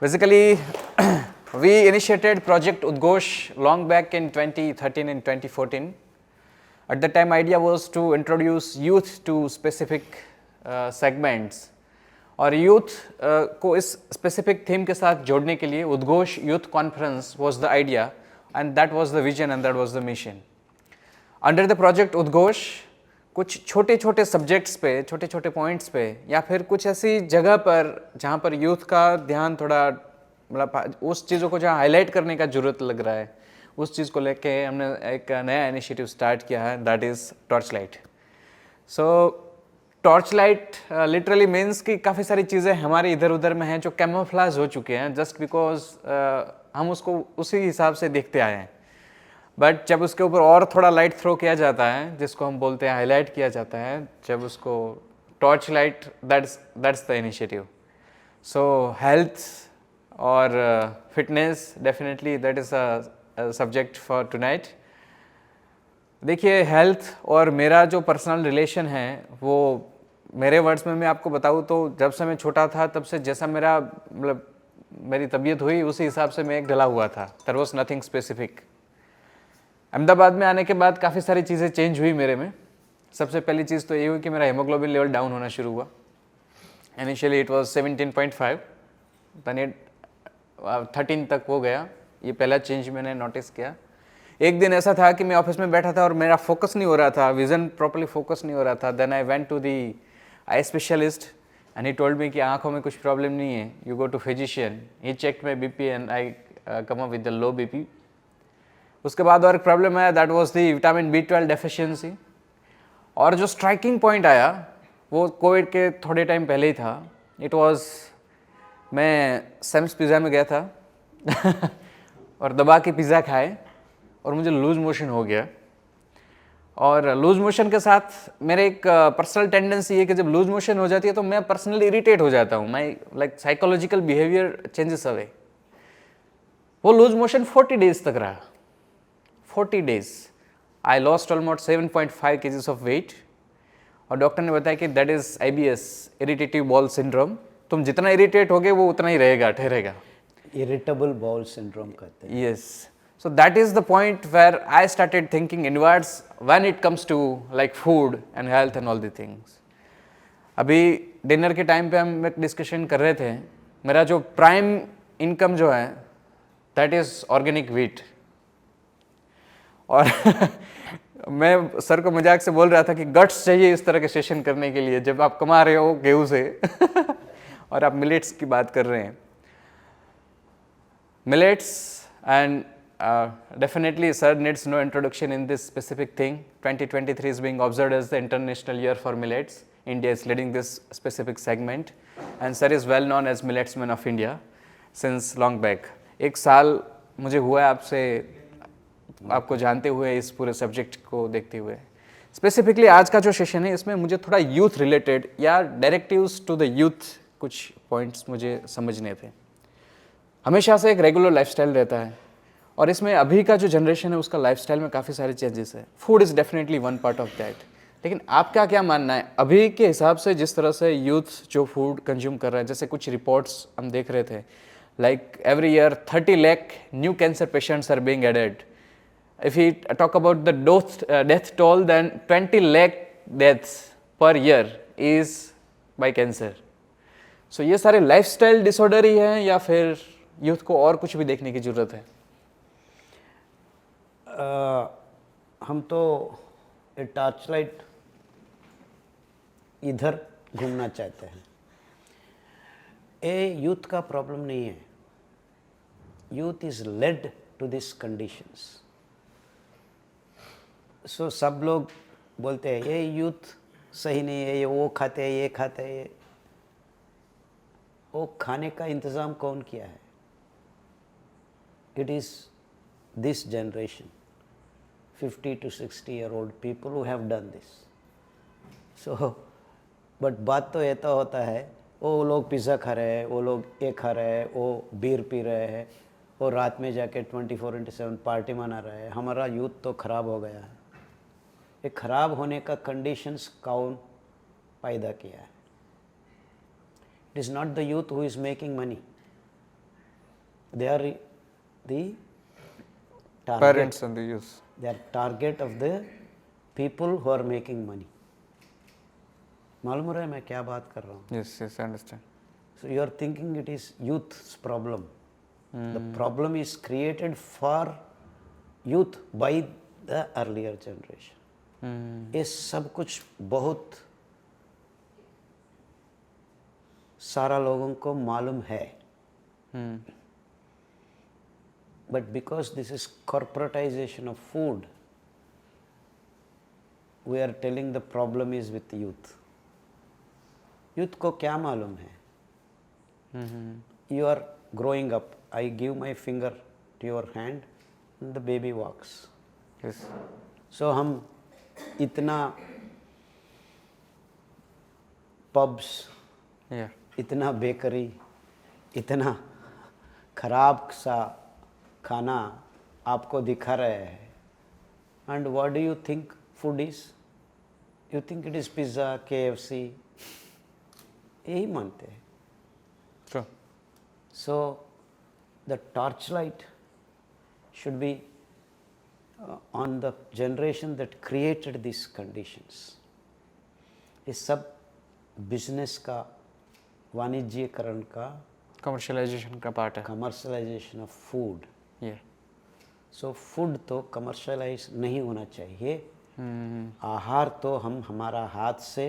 Basically, we initiated Project Udghosh long back in 2013 and 2014. At the time, idea was to introduce youth to specific segments और youth को इस specific theme के साथ जोड़ने के लिए उद्घोष youth conference was the idea and that was the vision and that was the mission. Under the project उद्घोष कुछ छोटे छोटे सब्जेक्ट्स पे, छोटे छोटे पॉइंट्स पे, या फिर कुछ ऐसी जगह पर जहाँ पर यूथ का ध्यान थोड़ा मतलब उस चीज़ों को जहाँ हाईलाइट करने का ज़रूरत लग रहा है, उस चीज़ को लेके हमने एक नया इनिशिएटिव स्टार्ट किया है, that is torchlight. So torchlight literally means कि काफ़ी सारी चीज़ें हमारे इधर उधर में हैं जो कैमोफ्लाज हो चुके हैं जस्ट बिकॉज हम उसको उसी हिसाब से देखते आए हैं. बट जब उसके ऊपर और थोड़ा लाइट थ्रो किया जाता है, जिसको हम बोलते हैं हाईलाइट किया जाता है, जब उसको torch light, that's the initiative. So health और fitness definitely that is a subject for tonight. देखिए, हेल्थ और मेरा जो पर्सनल रिलेशन है वो मेरे वर्ड्स में मैं आपको बताऊँ तो जब से मैं छोटा था तब से जैसा मेरा मतलब मेरी तबीयत हुई उसी हिसाब से मैं एक ढला हुआ था. There was nothing specific. Ahmedabad में आने के बाद काफ़ी सारी चीज़ें चेंज हुई मेरे में. सबसे पहली चीज़ तो ये हुई कि मेरा हीमोग्लोबिन लेवल डाउन होना शुरू हुआ. इनिशियली इट वाज 17.5, देन 13 तक हो गया. ये पहला चेंज मैंने नोटिस किया. एक दिन ऐसा था कि मैं ऑफिस में बैठा था और मेरा फोकस नहीं हो रहा था, विजन प्रॉपर्ली फोकस नहीं हो रहा था. Then I went to the eye specialist and he told me कि आंखों में कुछ प्रॉब्लम नहीं है, you go to physician. He checked my BP and I come up with the low BP. उसके बाद और एक प्रॉब्लम आया, that was the vitamin B12 deficiency. और जो स्ट्राइकिंग पॉइंट आया वो कोविड के थोड़े टाइम पहले ही था. इट वाज मैं सैम्स पिज़्ज़ा में गया था और दबा के पिज़्ज़ा खाए और मुझे लूज मोशन हो गया. और लूज मोशन के साथ मेरे एक पर्सनल टेंडेंसी है कि जब लूज मोशन हो जाती है तो मैं पर्सनली इरिटेट हो जाता हूँ. My like psychological behaviour changes away. वो लूज मोशन 40 डेज तक रहा. 40 days I lost almost 7.5 kgs of weight. और डॉक्टर ने बताया कि that is IBS, irritative bowel syndrome. तुम जितना इरिटेट होगे वो उतना ही रहेगा, ठहरेगा. इरिटेबल बॉल सिंड्रोम कहते हैं. Yes. So that is the point where I started thinking inwards when it comes to like food and health and all the things. अभी डिनर के टाइम पे हम एक डिस्कशन कर रहे थे. मेरा जो प्राइम इनकम जो है दैट इज़ ऑर्गेनिक वीट. और मैं सर को मजाक से बोल रहा था कि गट्स चाहिए इस तरह के सेशन करने के लिए जब आप कमा रहे हो गेहूँ से और आप मिलेट्स की बात कर रहे हैं. Millets and definitely sir needs no introduction in this specific thing. 2023 is being observed as the international year for millets. India is leading this specific segment and sir is well known as Millet Man of India since long back. एक साल मुझे हुआ है आपसे आपको जानते हुए, इस पूरे सब्जेक्ट को देखते हुए. स्पेसिफिकली आज का जो सेशन है इसमें मुझे थोड़ा यूथ रिलेटेड या डायरेक्टिव्स टू द यूथ कुछ पॉइंट्स मुझे समझने थे. हमेशा से एक रेगुलर लाइफस्टाइल रहता है और इसमें अभी का जो जनरेशन है उसका लाइफस्टाइल में काफ़ी सारे चेंजेस है. Food is definitely one part of that. लेकिन आपका क्या मानना है अभी के हिसाब से जिस तरह से यूथ जो फूड कंज्यूम कर रहा है? जैसे कुछ रिपोर्ट्स हम देख रहे थे, like every year 30 lakh new cancer patients are being added. If you talk about the death toll, then 20 lakh deaths per year is by cancer. So ये सारे लाइफस्टाइल डिसऑर्डर ही हैं या फिर यूथ को और कुछ भी देखने की ज़रूरत है? हम तो टॉर्चलाइट इधर घूमना चाहते हैं. ये यूथ का प्रॉब्लम नहीं है. Youth is led to this conditions. So सब लोग बोलते हैं ये यूथ सही नहीं है, ये वो खाते हैं, ये खाते हैं. वो खाने का इंतज़ाम कौन किया है? It is this generation, 50 to 60-year-old people who have done this. So, but बात तो ऐसा होता है, वो लोग पिज़्ज़ा खा रहे हैं, वो लोग ये खा रहे हैं, वो बीयर पी रहे हैं, वो रात में जाके 24/7 पार्टी मना रहे हैं. हमारा यूथ तो ख़राब हो गया है. ये ख़राब होने का कंडीशंस कौन पैदा किया है? It is not the youth who is making money. They are the target. Parents and the youth. They are target of the people who are making money. मालूम हो रहा है मैं क्या बात कर रहा हूँ? Yes, yes, I understand. So you are thinking it is youth's problem. The problem is created for youth by the earlier generation. ये सब कुछ बहुत सारा लोगों को मालूम है. But because this is corporatization of food, we are telling the problem is with youth. Youth को क्या मालूम है? You are growing up. I give my finger to your hand and the baby walks. Yes. So हम इतना pubs, Yeah. इतना bakery, इतना खराब सा खाना आपको दिखा रहे हैं. And what do you think food is? You think it is pizza, KFC? यही मानते हैं. True. So the torchlight should be on the generation that created these conditions. ये सब बिजनेस का, वाणिज्यकरण का, Commercialization का part है. commercialization of food. Yeah. So food तो commercialize नहीं होना चाहिए. आहार तो हम हमारा हाथ से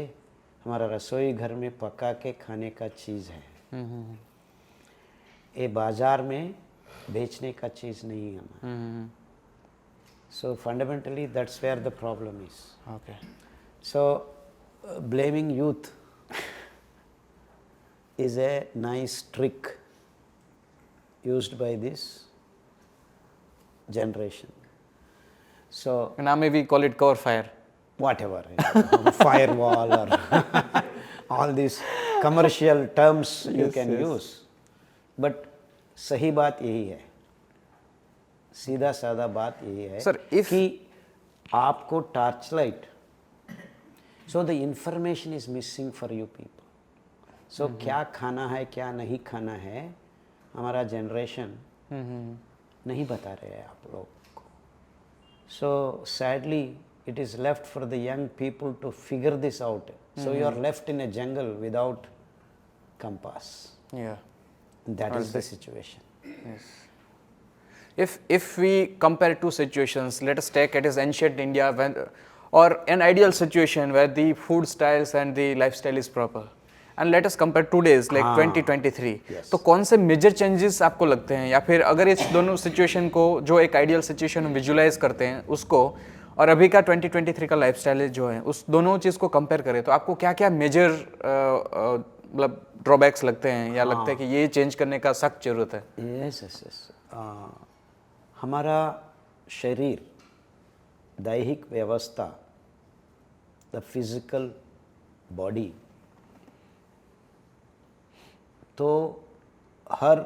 हमारा रसोई घर में पका के खाने का चीज़ है. ये बाजार में बेचने का चीज़ नहीं है हमारा. So fundamentally that's where the problem is. Okay. So blaming youth is a nice trick used by this generation. So Now maybe call it cover fire. whatever, firewall or all these commercial terms you Yes, can yes. use. But सही बात यही है, सीधा साधा बात यही है. Sir, if- कि आपको torchlight, so the information is missing for you people. So क्या खाना है क्या नहीं खाना है हमारा जनरेशन नहीं बता रहे हैं आप लोग को. So sadly it is left for the young people to figure this out. So you are left in a jungle without compass. Yeah. That is the situation. Yes. If we compare two situations, let us take it as ancient India when, or an ideal situation where the food styles and the lifestyle is proper, and let us compare today's like 2023. Yes. तो कौन से major changes आपको लगते हैं, या फिर अगर इस दोनों सिचुएशन को जो एक आइडियल सिचुएशन विजुलाइज करते हैं उसको और अभी का 2023 का लाइफस्टाइल जो है उस दोनों चीज़ को कंपेयर करें तो आपको क्या क्या मेजर मतलब ड्रॉबैक्स लगते हैं या लगता है कि ये चेंज करने का सख्त जरूरत है? Yes, yes, yes. हमारा शरीर, दैहिक व्यवस्था, द फिजिकल बॉडी तो हर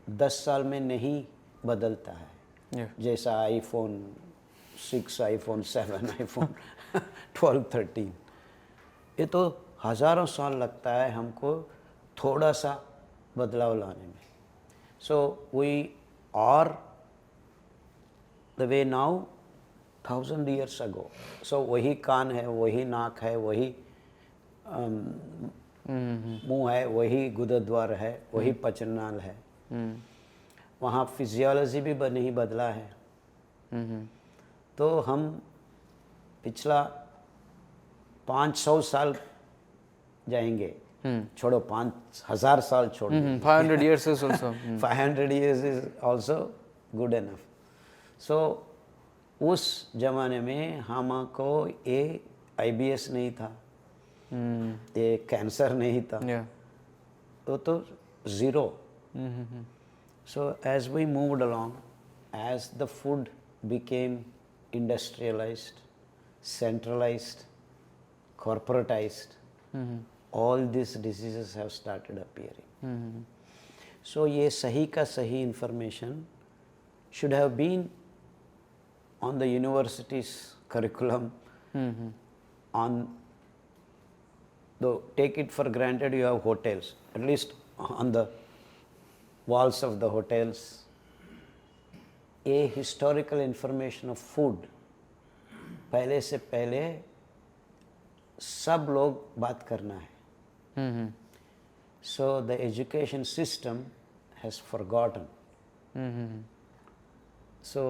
10 साल में नहीं बदलता है. Yeah. जैसा iPhone 6, iPhone 7, iPhone 12, 13. ये तो हज़ारों साल लगता है हमको थोड़ा सा बदलाव लाने में. So we are the way now 1000 years ago. So वही कान है, वही नाक है, वही मुंह है, वही गुदद्वार है, वही पचननाल है. वहाँ फिजियोलॉजी भी नहीं बदला है. तो हम पिछला 500 साल जाएंगे, छोड़ो 5000 साल छोड़ो. 500 years is also. 500 years is also good enough. So उस जमाने में हमको ये IBS नहीं था, ये कैंसर नहीं था, Yeah. तो zero. So as we moved along, as the food became industrialized, centralized, corporatized, all these diseases have started appearing. So ये सही का सही information should have been on the university's curriculum. On the, take it for granted you have hotels, at least on the walls of the hotels. ये historical information of food पहले से पहले सब लोग बात करना है. So the education system has forgotten. So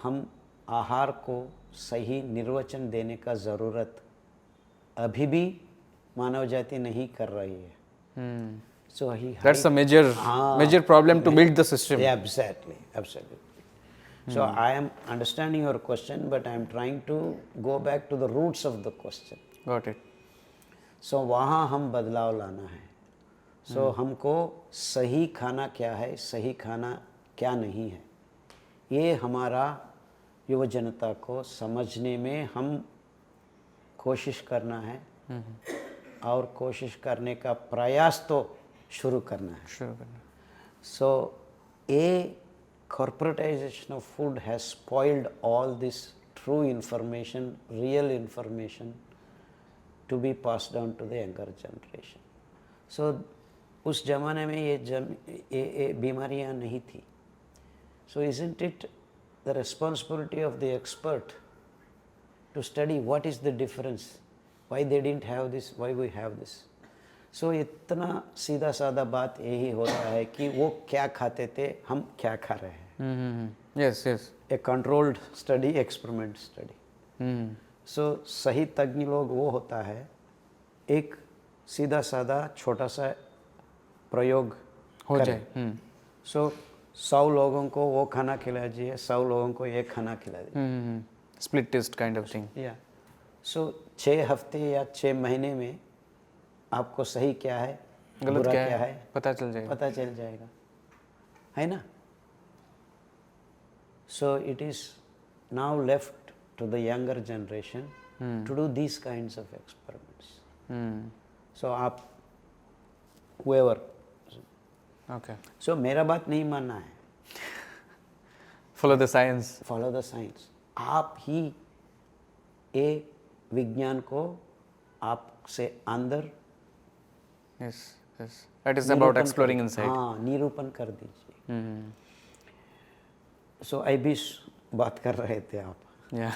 हम आहार को सही निर्वचन देने का ज़रूरत अभी भी मानव जाति नहीं कर रही है. So that's a major problem to build the system. Yeah, absolutely. So I am understanding your question, but I am trying to go back to the roots of the question. Got it. So वहाँ हम बदलाव लाना है. So हमको सही खाना क्या है, सही खाना क्या नहीं है, ये हमारा युवा जनता को समझने में हम कोशिश करना है. और कोशिश करने का प्रयास तो शुरू करना है. So a corporatization of food has spoiled all this true information, real information to be passed on to the younger generation. So उस ज़माने में ये बीमारियाँ नहीं थी. So isn't it the responsibility of the expert to study what is the difference, why they didn't have this, why we have this. So इतना सीधा साधा बात यही होता है कि वो क्या खाते थे, हम क्या खा रहे हैं. Yes. A controlled study, experiment study. So सही तज्ञ लोग वो होता है, एक सीधा साधा छोटा सा प्रयोग हो जाए. So 100 लोगों को वो खाना खिला दीजिए, 100 लोगों को ये खाना खिला दीजिए. Split test kind of thing. Yeah. So 6 हफ्ते या 6 महीने में आपको सही क्या है, गलत बुरा क्या है, पता चल जाएगा, है ना. So it is now left to the younger generation to do these kinds of experiments. So आप whoever. Okay. So मेरा बात नहीं मानना है. Follow the science. Follow the science. आप ही ये विज्ञान को आपसे अंदर Yes. That is about exploring inside. हाँ, निरूपण कर दीजिए. So IBS बात कर रहे थे आप. Yeah.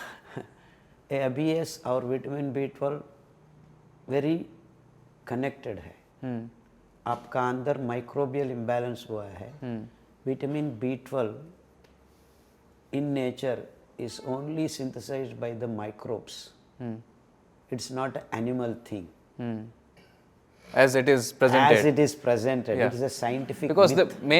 ABS और विटामिन B12 वेरी कनेक्टेड है. आपका अंदर माइक्रोबियल इम्बैलेंस हुआ है. Vitamin B12 in nature is only synthesized by the microbes. It's not an animal thing. As it is presented. As it is presented. Yeah. It is a scientific because myth. the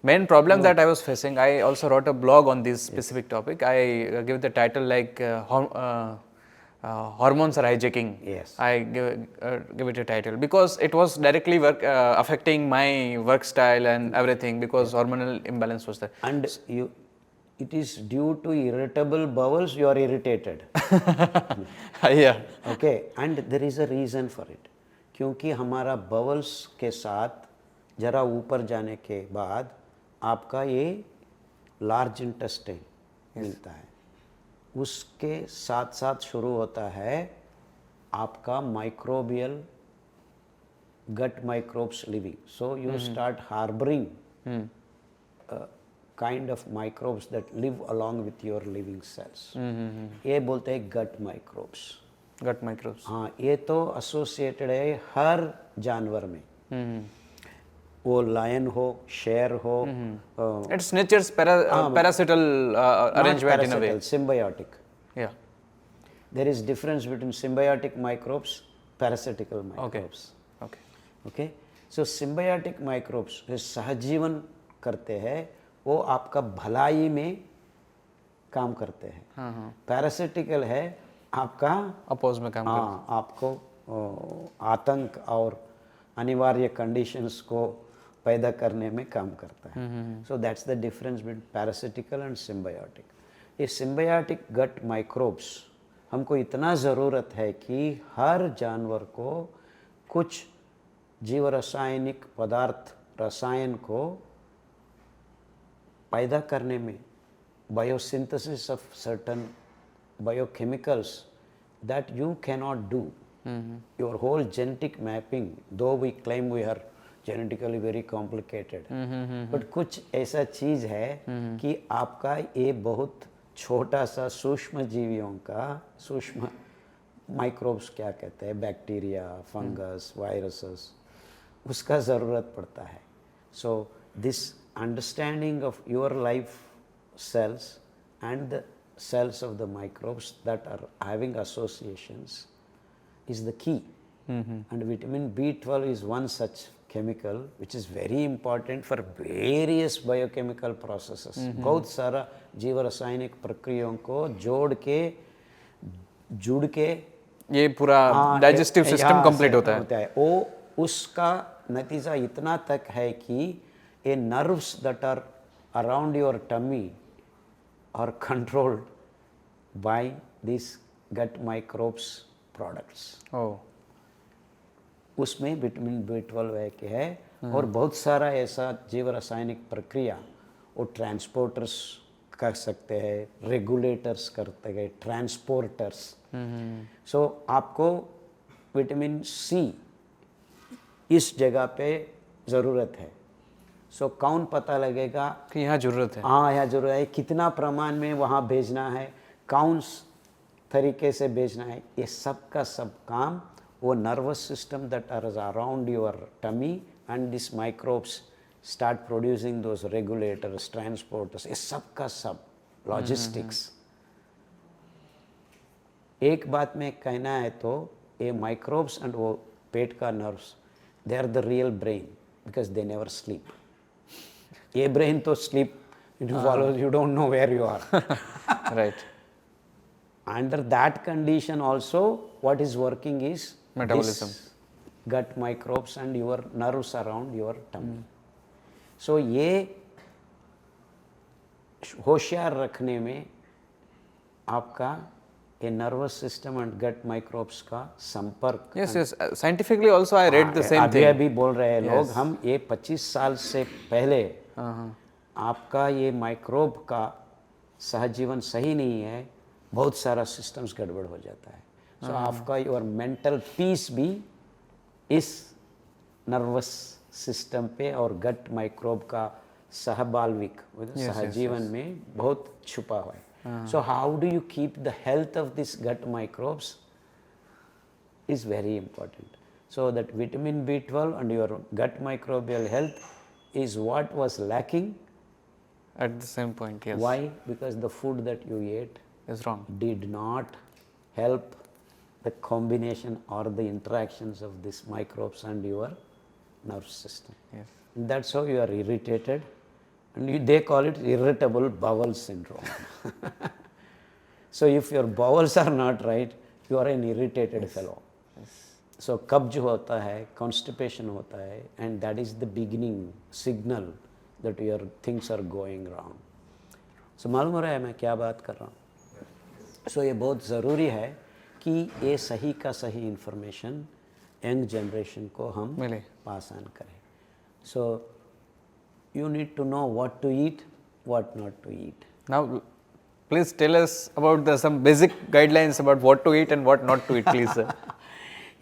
main problem that I was facing, I also wrote a blog on this specific topic. I give the title like hormones are hijacking. Yes. I give it a title because it was directly affecting my work style and everything because hormonal imbalance was there. And it is due to irritable bowels, you are irritated. Yeah. Okay, and there is a reason for it. क्योंकि हमारा bowels के साथ जरा ऊपर जाने के बाद आपका ये large intestine मिलता है. उसके साथ साथ शुरू होता है आपका microbial gut microbes living. So you start harboring kind of microbes that live along with your living cells. ये बोलते हैं gut microbes. Gut microbes. हाँ, ये तो associated है हर जानवर में. वो lion हो, शेर हो. It's nature's parasital arrangement in a way. Symbiotic. Yeah. There is difference between symbiotic microbes, parasitical microbes. Okay. So symbiotic microbes जो सहजीवन करते हैं वो आपका भलाई में काम करते हैं. पैरासिटिकल है आपका अपोज में काम करते हैं. आपको आतंक और अनिवार्य कंडीशंस को पैदा करने में काम करता है. So that's the difference between parasitical and symbiotic. ये सिम्बायोटिक गट माइक्रोब्स हमको इतना ज़रूरत है कि हर जानवर को कुछ जीव रासायनिक पदार्थ रसायन को पैदा करने में biosynthesis of certain biochemicals that you cannot do. Your whole genetic mapping, though we claim we are genetically very complicated, but कुछ ऐसा चीज़ है कि आपका ये बहुत छोटा सा सूक्ष्म जीवियों का, सूक्ष्म माइक्रोब्स क्या कहते हैं, बैक्टीरिया, फंगस, वायरसेस, उसका ज़रूरत पड़ता है. So this understanding of your life cells and the cells of the microbes that are having associations is the key. And vitamin B12 is one such chemical which is very important for various biochemical processes. बहुत सारा जीव रासायनिक प्रक्रियाओं को जोड़ के जुड़ के ये पूरा डाइजेस्टिव सिस्टम कंप्लीट होता है. वो उसका नतीजा इतना तक है कि ये nerves that are around your tummy are controlled by these gut microbes products. Oh. उसमें विटामिन B12 है और बहुत सारा ऐसा जीव रासायनिक प्रक्रिया वो ट्रांसपोर्टर्स कर सकते हैं, रेगुलेटर्स करते हैं, ट्रांसपोर्टर्स. सो आपको विटामिन C इस जगह पे ज़रूरत है. सो कौन पता लगेगा कि यहाँ ज़रूरत है? हाँ, यहाँ ज़रूरत है, कितना प्रमाण में वहाँ भेजना है, कौन तरीके से भेजना है, ये सब का सब काम वो nervous system that are around your tummy and this microbes start producing those regulators, transporters, ये सब का सब लॉजिस्टिक्स. एक बात में कहना है तो ये माइक्रोब्स एंड वो पेट का nerves, they are the real brain because they never sleep. ये ब्रेन तो sleep follows, you don't know where you are. Right. Under that condition also, what is working is metabolism, this gut microbes and your nerves around your tummy. So ये होशियार रखने में आपका ये nervous system and gut microbes का संपर्क. Yes, yes. Scientifically also I read the same thing. अभी बोल रहे हैं लोग, हम ये 25 साल से पहले आपका ये माइक्रोब का सहजीवन सही नहीं है, बहुत सारा सिस्टम्स गड़बड़ हो जाता है. सो आपका योर मेंटल पीस भी इस नर्वस सिस्टम पे और गट माइक्रोब का सहबाल्विक सहजीवन में बहुत छुपा हुआ है. So how do you keep the health of this gut microbes is very important. So that vitamin B12 and your gut microbial health is what was lacking at the same point. Yes. Why? Because the food that you ate is wrong, did not help the combination or the interactions of these microbes and your nerve system. Yes. And that's how you are irritated, and they call it irritable bowel syndrome. So if your bowels are not right, you are an irritated fellow. So कब्ज होता है, constipation होता है, and that is the beginning signal that your things are going wrong. So मालूम हो रहा है मैं क्या बात कर रहा हूँ. So ये बहुत ज़रूरी है कि ये सही का सही information यंग जनरेशन को हम पास ऑन करें. So you need to know what to eat, what not to eat. Now please tell us about some basic guidelines about what to eat and what not to eat, please sir.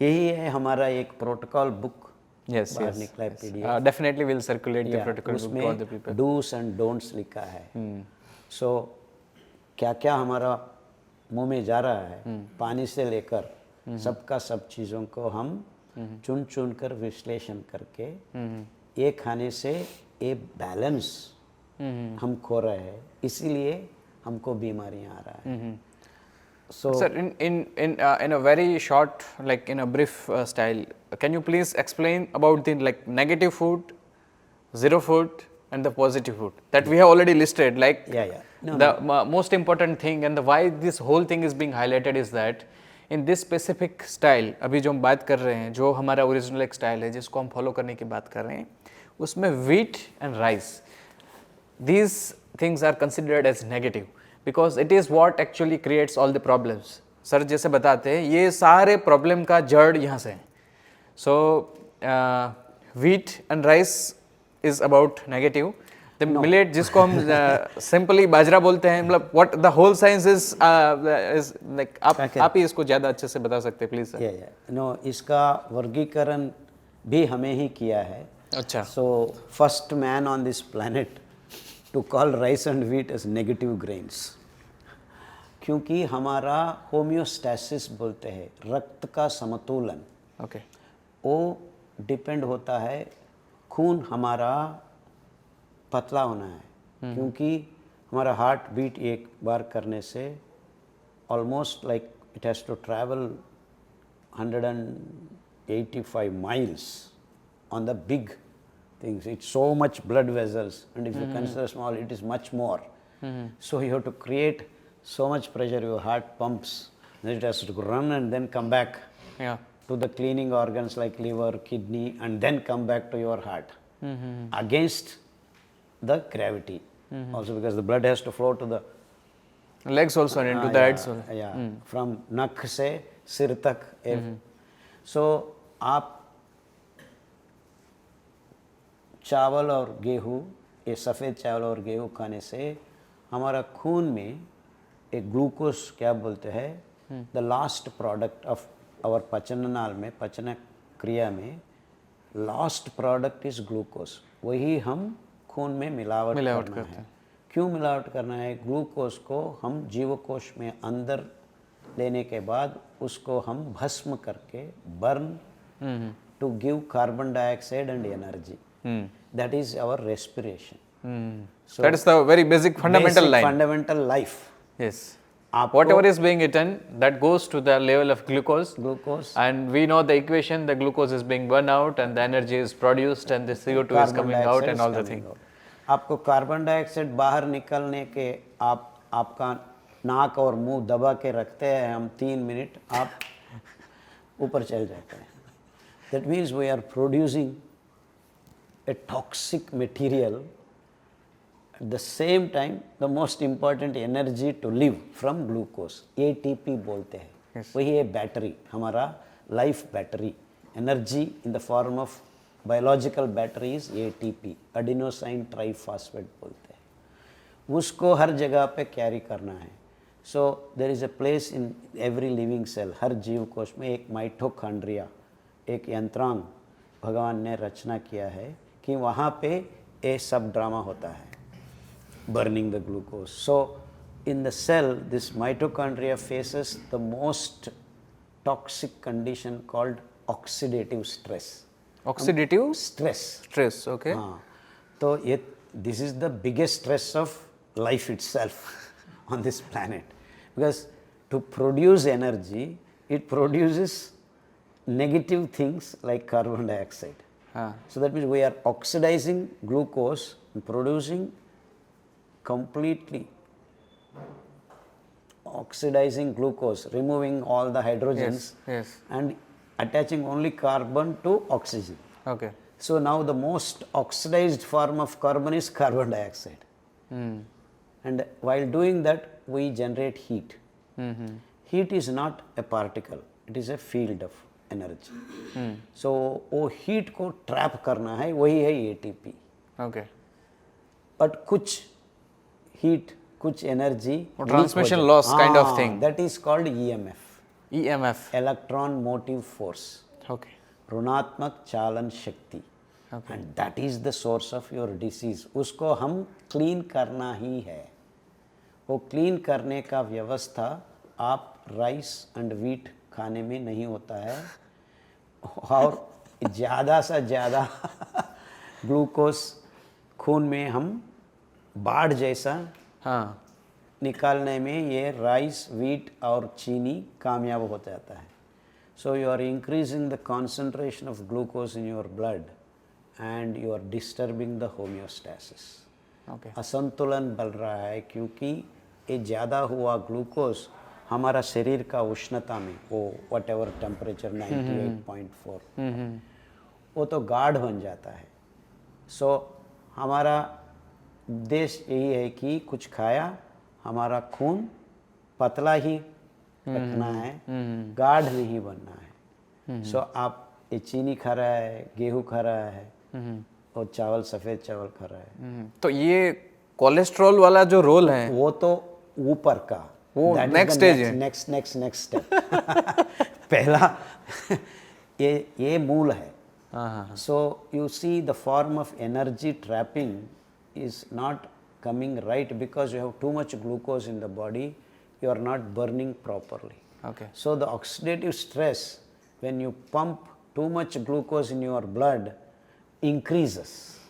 यही है हमारा एक protocol book. Yes, बाहर निकला है PDF. Definitely we'll circulate the protocol book to all the people. उसमें do's and don'ts लिखा है. So क्या क्या हमारा मुंह में जा रहा है, पानी से लेकर सबका सब चीज़ों को हम चुन चुन कर विश्लेषण करके ये खाने से ये बैलेंस हम खो रहे हैं, इसीलिए हमको बीमारियां आ रहा है. So sir, in a very short, like in a brief style, can you please explain about the like negative food, zero food and the positive food that we have already listed, like most important thing, and the why this whole thing is being highlighted is that in this specific style अभी जो हम बात कर रहे हैं, जो हमारा original एक स्टाइल है जिसको हम फॉलो करने की बात कर रहे हैं, उसमें wheat and rice, these things are considered as negative because it is what actually creates all the problems. Sir जैसे बताते हैं ये सारे प्रॉब्लम का जड़ यहाँ से है. So wheat and rice is about negative. The millet जिसको हम simply बाजरा बोलते हैं, मतलब what the whole science is like आप ही इसको ज़्यादा अच्छे से बता सकते हैं प्लीज़ सर. No, इसका वर्गीकरण भी हमें ही किया है. अच्छा, So first man on this planet to call rice and wheat as negative grains, क्योंकि हमारा होम्योस्टैसिस बोलते हैं, रक्त का समतुलन, ओके, वो डिपेंड होता है, खून हमारा पतला होना है, क्योंकि हमारा हार्ट बीट एक बार करने से almost like it has to travel 185 miles on the big things. It's so much blood vessels, and if you consider small, it is much more. So you have to create so much pressure, your heart pumps, then it has to run and then come back yeah, to the cleaning organs like liver, kidney, and then come back to your heart against the gravity. Also because the blood has to flow to the legs also and into the heads also. yeah, from nak se sir tak. So आप चावल और गेहूँ, ये सफ़ेद चावल और गेहूँ खाने से हमारा खून में एक ग्लूकोज, क्या बोलते हैं, the last product of our पचन नाल में, पचन क्रिया में लास्ट प्रोडक्ट इज ग्लूकोज, वही हम खून में मिलावट करना है। क्यों मिलावट करना है? ग्लूकोज को हम जीवकोश में अंदर लेने के बाद उसको हम भस्म करके burn to give carbon dioxide and energy, that is our respiration. That is the very basic fundamental line. Fundamental life. Yes. Whatever is being eaten, that goes to the level of glucose. Glucose. And we know the equation, the glucose is being burned out and the energy is produced and the CO2 is coming out and all the thing. आपको carbon dioxide बाहर निकलने के आपका नाक और मुंह दबा के रखते हैं हम 3 मिनट, आप ऊपर चल जाते हैं. That means we are producing a toxic material. At the same time, the most important energy to live from glucose, ATP बोलते हैं. Yes. वही है बैटरी, हमारा life battery. Energy in the form of biological battery is ATP, adenosine triphosphate बोलते हैं. उसको हर जगह पे कैरी करना है. So there is a place in every living cell, हर जीव कोश में एक माइटोकॉन्ड्रिया, एक यंत्रांग भगवान ने रचना किया है कि वहाँ पे ये सब ड्रामा होता है, burning the glucose. So in the cell, this mitochondria faces the most toxic condition called oxidative stress. Oxidative stress, okay. तो ये this is the biggest stress of life itself on this planet, because to produce energy it produces negative things like carbon dioxide. So that means we are oxidizing glucose and producing completely oxidizing glucose, removing all the hydrogens, Yes. and attaching only carbon to oxygen. Okay. So now the most oxidized form of carbon is carbon dioxide. And while doing that, we generate heat. Heat is not a particle, it is a field of energy. So वो heat को trap करना है, वही है ATP. Okay. But कुछ heat, कुछ energy, transmission loss kind of thing. That is called EMF. EMF. Electron motive force. Okay. ऋणात्मक चालन शक्ति. Okay. And that is the source of your disease. उसको हम क्लीन करना ही है. वो क्लीन करने का व्यवस्था आप राइस एंड वीट खाने में नहीं होता है, और ज़्यादा से ज़्यादा ग्लूकोज खून में हम बाढ़ जैसा निकालने में ये राइस, वीट और चीनी कामयाब हो जाता है. So you are increasing the concentration of glucose in your blood and you are disturbing the homeostasis. असंतुलन बढ़ रहा है क्योंकि ये ज़्यादा हुआ ग्लूकोज हमारा शरीर का उष्णता में, वो वट एवर टेम्परेचर 98.4, वो तो गाढ़ बन जाता है. सो हमारा उद्देश्य यही है कि कुछ खाया, हमारा खून पतला ही रखना है, गाढ़ नहीं बनना है. सो आप ये चीनी खा रहा है, गेहूँ खा रहा है, और चावल, सफ़ेद चावल खा रहा है. तो ये कोलेस्ट्रॉल वाला जो रोल है वो तो ऊपर का, वो नेक्स्ट स्टेज है. Next step. पहला ये मूल है. So you see the form of energy trapping is not coming right because you have too much glucose in the body, you are not burning properly. Okay. So the oxidative stress, when you pump too much glucose in your blood, increases.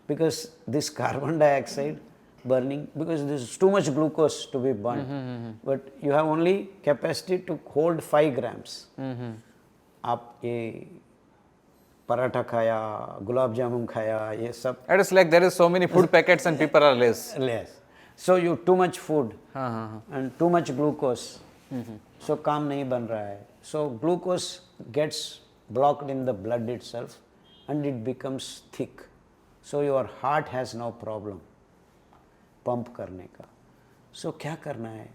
Because this carbon dioxide burning, because there is too much glucose to be burned, but you have only capacity to hold 5 grams. आप ये पराठा खाया, गुलाब जामुन खाया, ये सब. It is like there is so many food packets and people are less. Less. So you too much food and too much glucose. So काम नहीं बन रहा है. So glucose gets blocked in the blood itself and it becomes thick. So your heart has no problem pump करने का. So क्या करना है?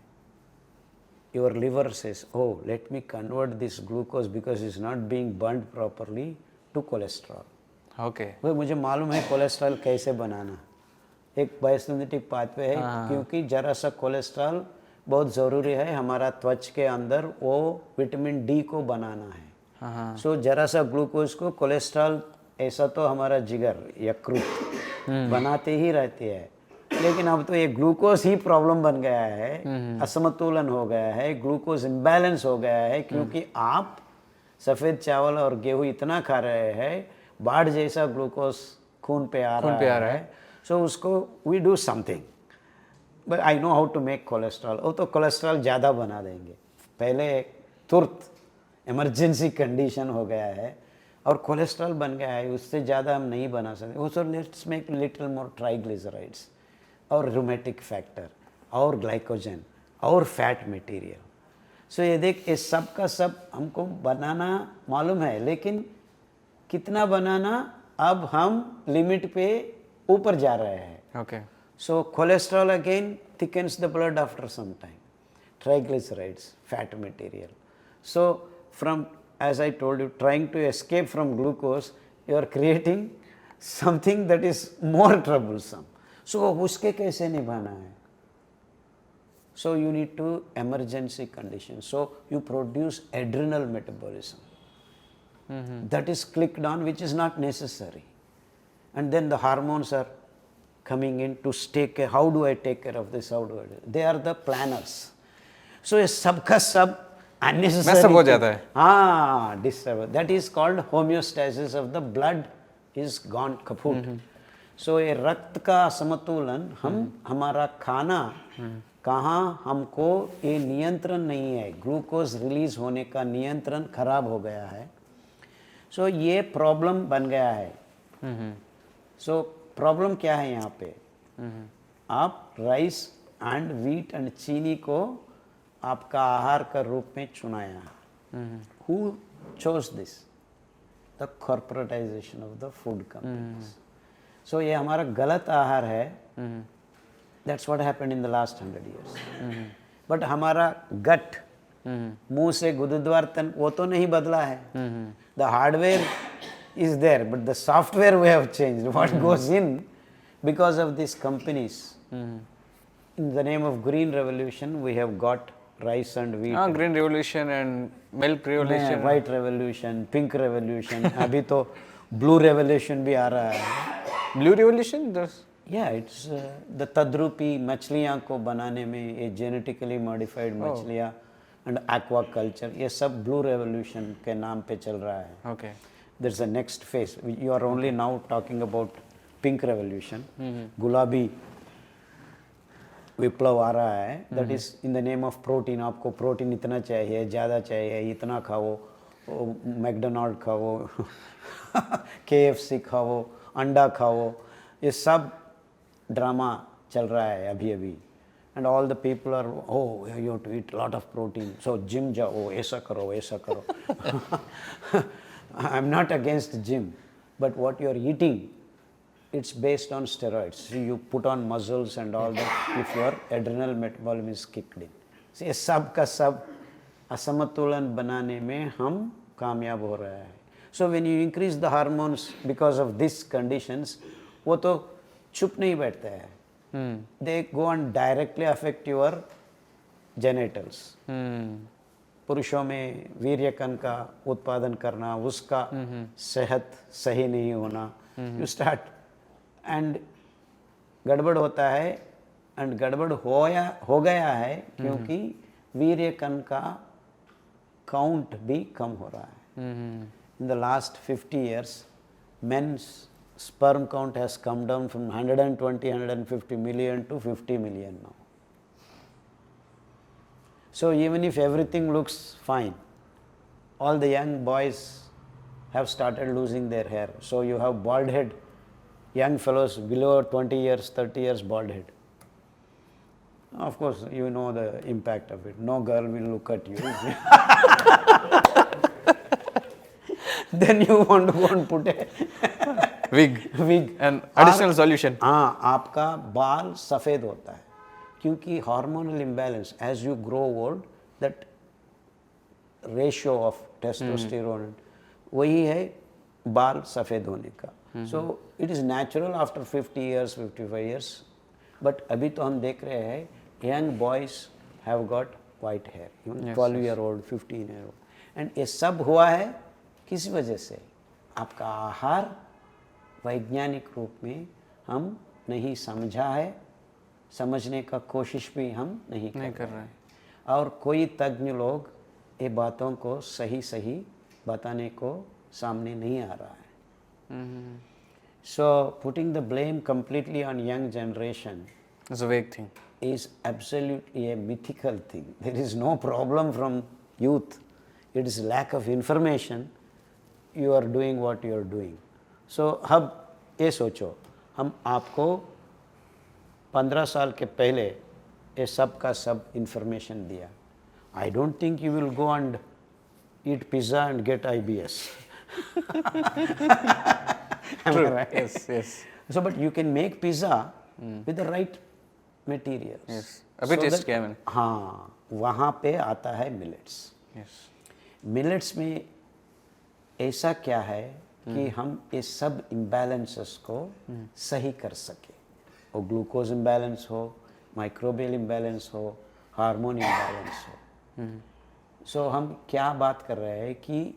Your liver says, oh, let me convert this glucose because it's not being burned properly to cholesterol. Okay. भाई मुझे मालूम है cholesterol कैसे बनाना. एक बायोसिंथेटिक पाथवे है क्योंकि जरा सा कोलेस्ट्रॉल बहुत ज़रूरी है हमारा त्वचा के अंदर, वो विटामिन डी को बनाना है. सो जरा सा ग्लूकोज को कोलेस्ट्रॉल ऐसा तो हमारा जिगर यकृत बनाते ही रहते हैं, लेकिन अब तो ये ग्लूकोज ही प्रॉब्लम बन गया है, असमतुलन हो गया है, ग्लूकोज इम्बैलेंस हो गया है क्योंकि आप सफ़ेद चावल और गेहूँ इतना खा रहे हैं, बाढ़ जैसा ग्लूकोज खून पे आ रहा है. सो उसको we do something, but I know how to make cholesterol. वो तो कोलेस्ट्रॉल ज़्यादा बना देंगे. पहले तुरंत इमरजेंसी कंडीशन हो गया है और कोलेस्ट्रॉल बन गया है, उससे ज़्यादा हम नहीं बना सकते. वो so let's make little more triglycerides और रूमेटिक फैक्टर और ग्लाइकोजन और फैट मटेरियल. सो ये देख, ये सब का सब हमको बनाना मालूम है, लेकिन कितना बनाना अब हम लिमिट पे ऊपर जा रहे हैं. Okay. So cholesterol again thickens the blood after some time. Triglycerides, fat material. So from, as I told you, trying to escape from glucose, you are creating something that is more troublesome. So उसके कैसे निभाना है? So you need to emergency conditions. So you produce adrenal metabolism. That is clicked on, which is not necessary. And then the hormones are coming in to take care. How do I take care of this? How do I do it? They are the planners. So ये सबका सब unnecessary. Mess up हो जाता है. हाँ, disturb. That is called homeostasis of the blood is gone kaput. So ये रक्त का समतुलन, हम हमारा खाना कहाँ हमको ये नियंत्रण नहीं है, ग्लूकोज रिलीज होने का नियंत्रण खराब हो गया है. सो ये प्रॉब्लम बन गया है. सो प्रॉब्लम क्या है यहाँ पे? आप राइस एंड व्हीट एंड चीनी को आपका आहार का रूप में चुनाया. Who chose this? The corporatisation of the food companies. So ये हमारा गलत आहार है. That's what happened in the last 100 years. But हमारा गट, मुंह से गुरुद्वार तक, वो तो नहीं बदला है. The hardware is there, but the software we have changed. What goes in because of these companies. In the name of green revolution, we have got rice and wheat. Green revolution and milk revolution. White revolution, pink revolution. अभी तो blue revolution भी आ रहा है. Blue revolution? Yeah, it's the तद्रुपी मछलियाँ को बनाने में ये genetically modified मछलियाँ and aquaculture, ये सब blue revolution के नाम पे चल रहा है. Okay. There's a next phase. You are only now talking about pink revolution. गुलाबी विप्लव आ रहा है. That is in the name of protein. आपको प्रोटीन इतना चाहिए, ज़्यादा चाहिए, इतना खाओ, मैकडोनाल्ड खाओ, KFC खाओ, अंडा खाओ, ये सब ड्रामा चल रहा है अभी अभी. And all the people are, oh, you have to eat a lot of protein. So gym जाओ, ऐसा करो, ऐसा करो. I'm not against gym, but what you are eating, it's based on steroids. So you put on muscles and all that if your adrenal metabolism is kicked in. So ये सब का सब असमतुलन बनाने में हम कामयाब हो रहे हैं. So when you increase the hormones because of these conditions, वो तो चुप नहीं बैठते हैं. They go and directly affect your genitals. पुरुषों में वीर्यकण का उत्पादन करना, उसका सेहत सही नहीं होना, यू स्टार्ट एंड गड़बड़ होता है एंड गड़बड़ हो गया है क्योंकि वीर्यकण का काउंट भी कम हो रहा है. इन the last 50 years men's sperm count has come down from 120-150 million to 50 million now. So even if everything looks fine, all the young boys have started losing their hair. So you have bald head, young fellows below 20 years, 30 years bald head. Of course, you know the impact of it. No girl will look at you. Then you want to go and put a wig and additional solution. हाँ, आपका बाल सफ़ेद होता है क्योंकि hormonal imbalance, as you grow old, that ratio of testosterone वही है बाल सफ़ेद होने का. So it is natural after 50 years, 55 years. But अभी तो हम देख रहे हैं young boys have got white hair, 12-year-old, 15-year-old. And ये सब हुआ है किस वजह से? आपका आहार वैज्ञानिक रूप में हम नहीं समझा है, समझने का कोशिश भी हम नहीं कर रहे हैं. और कोई तज्ञ लोग ये बातों को सही सही बताने को सामने नहीं आ रहा है. So putting the blame completely on young generation is a vague thing. Is absolutely a mythical thing. There is no problem from youth. It is lack of information. You are doing what you are doing. So अब ये सोचो, हम आपको 15 साल के पहले ये सब का सब information दिया. I don't think you will go and eat pizza and get IBS. Am I right? Yes, yes. So, but you can make pizza with the right materials. Yes. अभी टेस्ट किया मैंने. हाँ, वहाँ पे आता है मिलेट्स. Yes. मिलेट्स में ऐसा क्या है कि हम ये सब इम्बैलेंसेस को सही कर सके. वो ग्लूकोज इम्बैलेंस हो, माइक्रोबियल इम्बैलेंस हो, हार्मोन इम्बैलेंस हो. सो हम क्या बात कर रहे हैं कि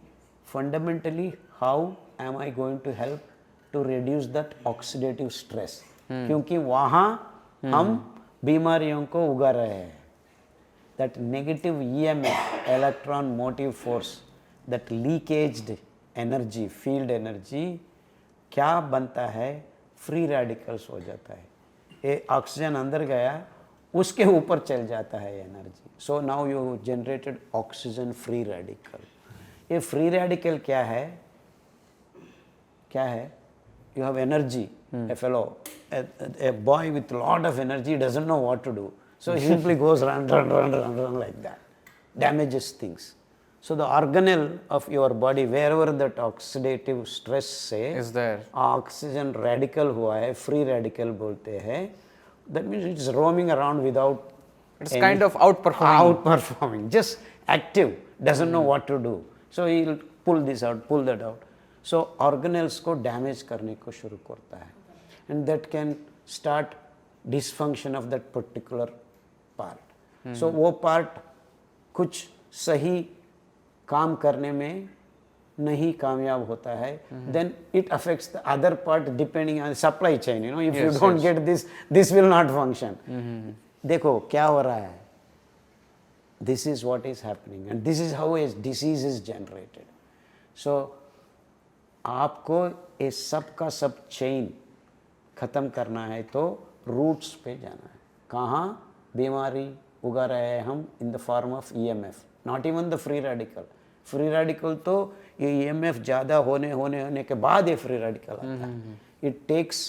fundamentally how am I going to help to reduce that oxidative stress, क्योंकि वहाँ हम बीमारियों को उगा रहे हैं. That negative EMF, electron motive force, that leakaged energy, field energy क्या बनता है? फ्री रेडिकल्स हो जाता है. ये ऑक्सीजन अंदर गया, उसके ऊपर चल जाता है energy. So now you generated oxygen free radical. ये फ्री रेडिकल क्या है? क्या है? You have energy. A fellow, a boy with lot of energy doesn't know what to do. So he simply goes run like that. Damages things. So the organelle of your body, wherever that oxidative stress से is there, oxygen radical हुआ है, free radical बोलते हैं. That means it's roaming around without. It's kind of outperforming. Just active, doesn't know what to do. So he'll pull this out, pull that out. So organelles को damage करने को शुरू करता है. And that can start dysfunction of that particular part. So वो part कुछ सही काम करने में नहीं कामयाब होता है. Then it affects the other part depending on supply chain. You know, if you don't get this, this will not function. देखो क्या हो रहा है. This is what is happening and this is how a disease is generated. So आपको ये सब का सब चेन ख़त्म करना है तो रूट्स पे जाना है. कहाँ बीमारी उगा रहे हैं हम? इन the form of EMF, not even the free radical. Free radical तो ये EMF ज़्यादा होने के बाद ये फ्री रेडिकल आता है. It takes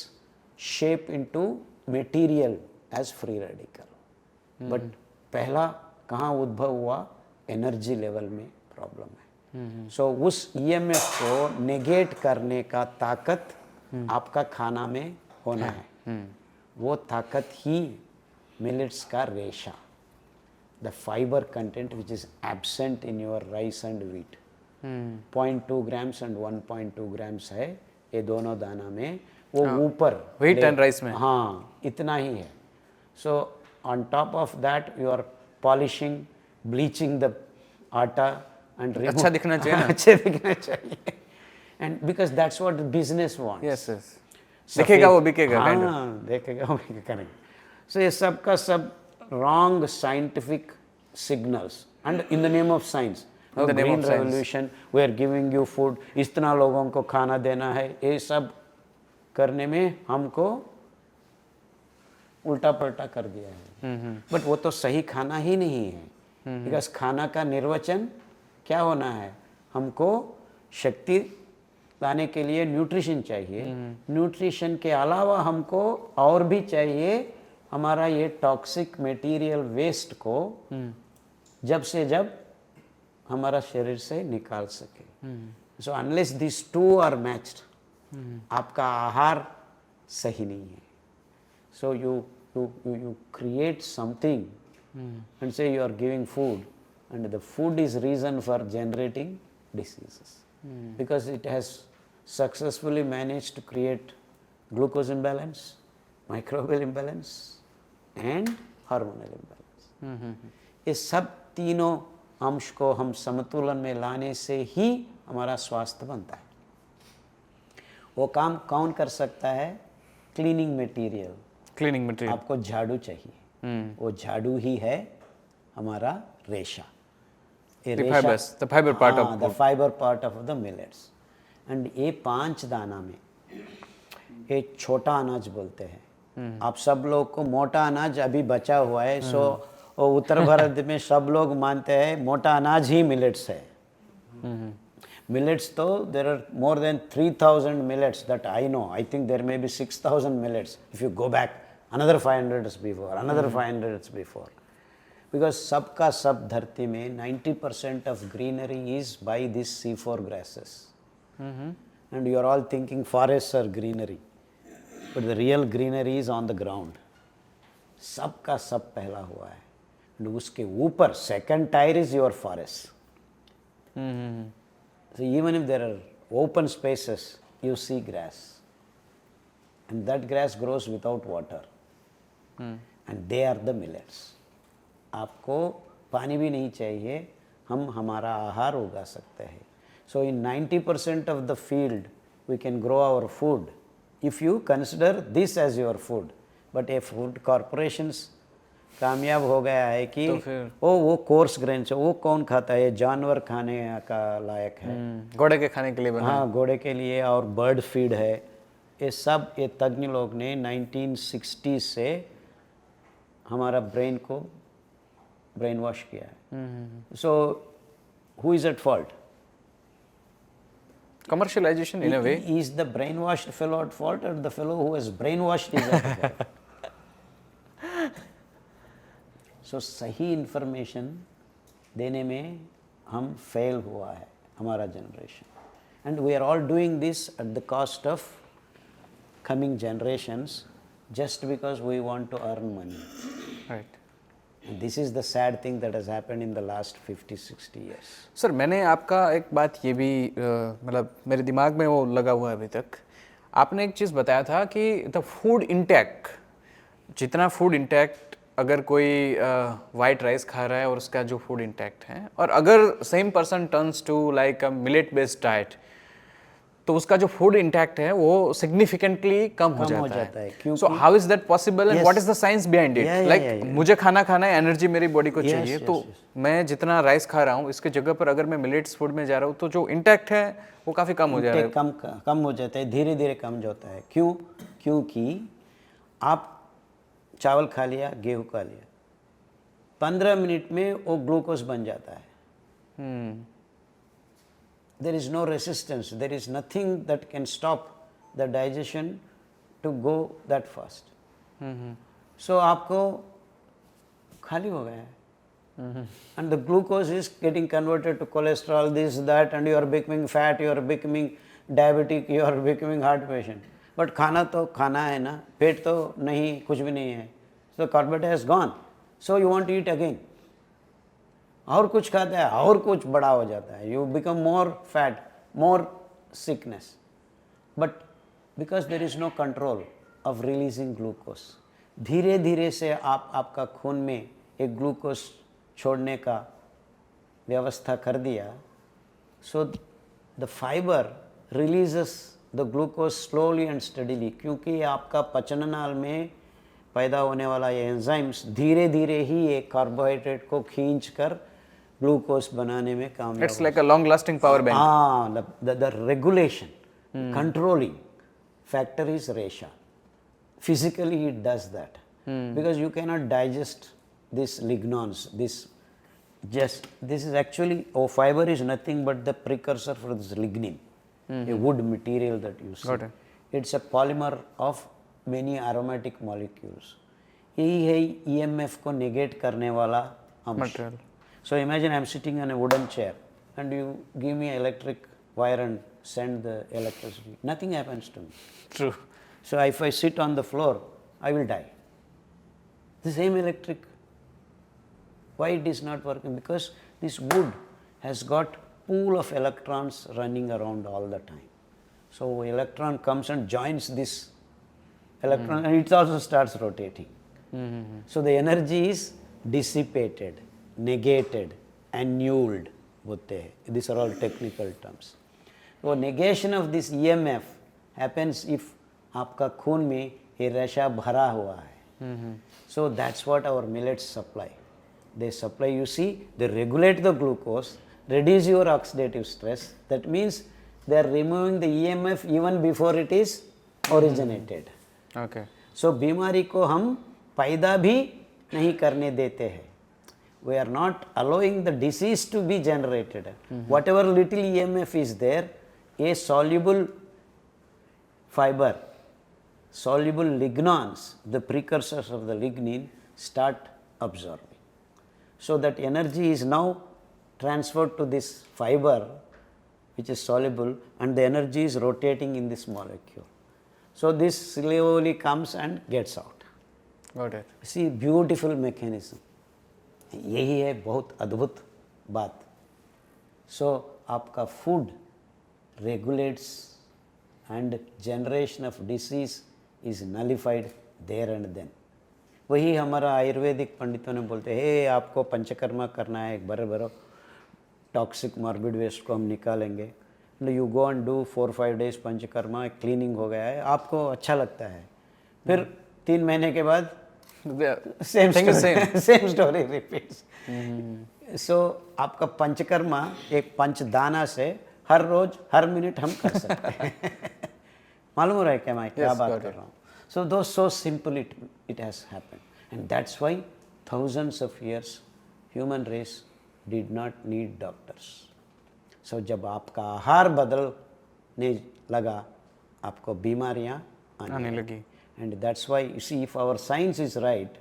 shape into material as free radical. But पहला कहाँ उद्भव हुआ? एनर्जी लेवल में प्रॉब्लम है. सो उस EMF को नेगेट करने का ताकत आपका खाना में होना है. वो ताकत ही मिलेट्स का रेशा, the fibre content which is absent in your rice and wheat, 0.2 grams and 1.2 grams है ये दोनों दाना में. वो ऊपर व्हीट एंड राइस में हाँ इतना ही है. So on top of that you are polishing, bleaching the atta and अच्छा दिखना चाहिए ना। अच्छे दिखना चाहिए, and because that's what business wants. Yes yes, दिखेगा वो बिकेगा, काइंड ऑफ। हाँ, देखेगा वो बिकेगा, करेक्ट। सो ये सब का सब wrong scientific signals, and in the name of science, In the name green of science. Revolution, we are giving you food, इतना लोगों को खाना देना है, ये सब करने में हमको उल्टा पलटा कर दिया है। बट वो तो सही खाना ही नहीं है, बिकॉज खाना का निर्वचन क्या होना है, हमको शक्ति लाने के लिए न्यूट्रिशन चाहिए, न्यूट्रिशन के अलावा हमको और भी चाहिए हमारा ये टॉक्सिक मटेरियल वेस्ट को जब से जब हमारा शरीर से निकाल सके। So unless this two are matched, आपका आहार सही नहीं है। So you create something and say you are giving food, and the food is reason for generating diseases, because it has successfully managed to create glucose imbalance, microbial imbalance and hormonal imbalance. ये सब तीनों अंश को हम समतुलन में लाने से ही हमारा स्वास्थ्य बनता है। वो काम कौन कर सकता है? Cleaning material, cleaning material. आपको झाड़ू चाहिए, वो झाड़ू ही है हमारा रेशा। the fiber part of the fibre part of the millets. And ये 5 दाना में एक छोटा अनाज बोलते हैं। आप सब लोग को मोटा अनाज अभी बचा हुआ है, सो उत्तर भारत में सब लोग मानते हैं मोटा अनाज ही मिलेट्स है। Millets though, there are more than 3,000 millets that I know. I think there may be 6,000 millets if you go back another 500 years before, another 500 years before. Because सबका सब धरती में 90% of greenery is by these C4 grasses. And you are all thinking forests are greenery. But the real greenery is on the ground. सबका सब पहला हुआ है। And उसके ऊपर second tier is your forest. So even if there are open spaces, you see grass, and that grass grows without water, and they are the millets. आपको पानी भी नहीं चाहिए, हम हमारा आहार उगा सकते हैं। So in 90% of the field, we can grow our food if you consider this as your food. But a food corporations कामयाब हो गया है कि तो वो कोर्स ग्रेन से वो कौन खाता है, जानवर खाने का लायक है, घोड़े के खाने के लिए बना। हाँ, घोड़े के लिए, और बर्ड फीड है। ये सब ये तज्ञ लोग ने 1960 से हमारा ब्रेन को ब्रेन वॉश किया है। So who is at fault? Commercialization in a way. Is the brainwashed fellow at fault, or the fellow who is brainwashed is at fault? So सही इंफॉर्मेशन देने में हम फेल हुआ है हमारा generation, and we are all doing this at the cost of coming generations just because we want to earn money. Right. And this is the sad thing that has happened in the last 50-60 years. Sir मैंने आपका एक बात ये भी मतलब मेरे दिमाग में वो लगा हुआ है अभी तक। आपने एक चीज़ बताया था कि द फूड इंटेक, जितना फूड इंटेक्ट अगर कोई वाइट राइस खा रहा है और उसका जो फूड इंटेक्ट है, और अगर same person turns to like a millet based diet, तो उसका जो फूड इंटैक्ट है वो सिग्निफिकेंटली कम हो जाता है। So how is that possible and what is the science behind it? Like मुझे खाना खाना है, एनर्जी मेरी बॉडी को चाहिए, तो मैं जितना राइस खा रहा हूँ इसके जगह पर अगर मैं मिलेट्स फूड में जा रहा हूँ तो जो इंटैक्ट है वो काफ़ी कम हो जा रहा है। कम हो जाता है, धीरे धीरे कम होता है। क्यों? क्योंकि आप चावल खा लिया, गेहूँ खा लिया, 15 मिनट में वो ग्लूकोज बन जाता है। There is no resistance, there is nothing that can stop the digestion to go that fast. So आपको खाली हो गया है, and the glucose is getting converted to cholesterol, this, that, and you are becoming fat, you are becoming diabetic, you are becoming heart patient. But खाना तो खाना है ना, पेट तो नहीं, कुछ भी नहीं है, so carbohydrate has gone, so you want to eat again. और कुछ खाता है और कुछ बड़ा हो जाता है, you become more fat, more sickness, but because there is no control of releasing glucose. धीरे धीरे से आपका खून में एक ग्लूकोज छोड़ने का व्यवस्था कर दिया, so the fiber releases the glucose slowly and steadily, क्योंकि आपका पचन नाल में पैदा होने वाला ये एंजाइम्स धीरे धीरे ही एक कार्बोहाइड्रेट को खींच कर ग्लूकोज बनाने में कामयाब। It's like a long lasting power bank. हाँ, the regulation, controlling factor is resha. Physically it does that, because you cannot digest this lignons, this is actually, fiber is nothing but the precursor for this lignin, a wood material that you see. Got it. It's a polymer of many aromatic molecules. यही है EMF को negate करने वाला अंश। Material. So imagine I'm sitting on a wooden chair and you give me electric wire and send the electricity. Nothing happens to me. True. So if I sit on the floor, I will die. The same electric. Why it is not working? Because this wood has got pool of electrons running around all the time. So electron comes and joins this electron and it also starts rotating. So the energy is dissipated, negated, annulled. These are all technical terms. So negation of this EMF happens if आपका खून में ये रेशा भरा हुआ है. So that's what our millets supply. They supply, you see, they regulate the glucose, reduce your oxidative stress. That means they are removing the EMF even before it is originated. Okay. So बीमारी को हम पैदा भी नहीं करने देते हैं. We are not allowing the disease to be generated. Whatever little EMF is there, a soluble fiber, soluble lignons, the precursors of the lignin, start absorbing. So that energy is now transferred to this fiber which is soluble, and the energy is rotating in this molecule. So this slowly comes and gets out. Got it. See, beautiful mechanism. यही है बहुत अद्भुत बात. So आपका food regulates and generation of disease is nullified there and then. वही हमारा आयुर्वेदिक पंडितों ने बोलते हैं, हे आपको पंचकर्मा करना है, एक बड़े टॉक्सिक मॉर्बिड वेस्ट को हम निकालेंगे. You go and do 4-5 days panchakarma, cleaning हो गया है, आपको अच्छा लगता है. फिर 3 महीने के बाद सेम स्टोरी रिपीट्स. सो आपका पंचकर्मा एक पंचदाना से हर रोज हर मिनट हम कर सकते हैं. मालूम हो रहा है क्या मैं क्या बात कर रहा हूँ. So though so simple it has happened, and that's why thousands of years human race did not need doctors. So जब आपका आहार बदलने लगा, आपको बीमारियां आने लगी. And that's why you see, if our science is right,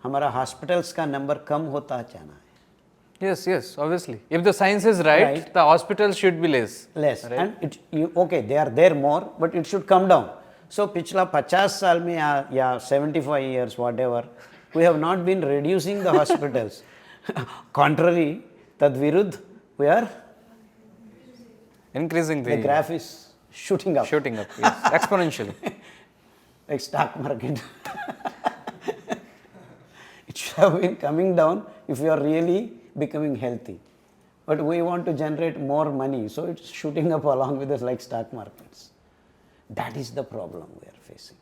हमारा hospitals का number कम होता जाना है. Yes, yes, obviously. If the science is right, the hospitals should be less. Less. Right? And okay, they are there more, but it should come down. So पिछला 50 साल में या 75 years, whatever, we have not been reducing the hospitals. Contrary, tad viruddh, we are increasing the graph is shooting up. Shooting up, yes, exponentially. Like stock market. It should have been coming down if you are really becoming healthy. But we want to generate more money, so it's shooting up along with us like stock markets. That is the problem we are facing.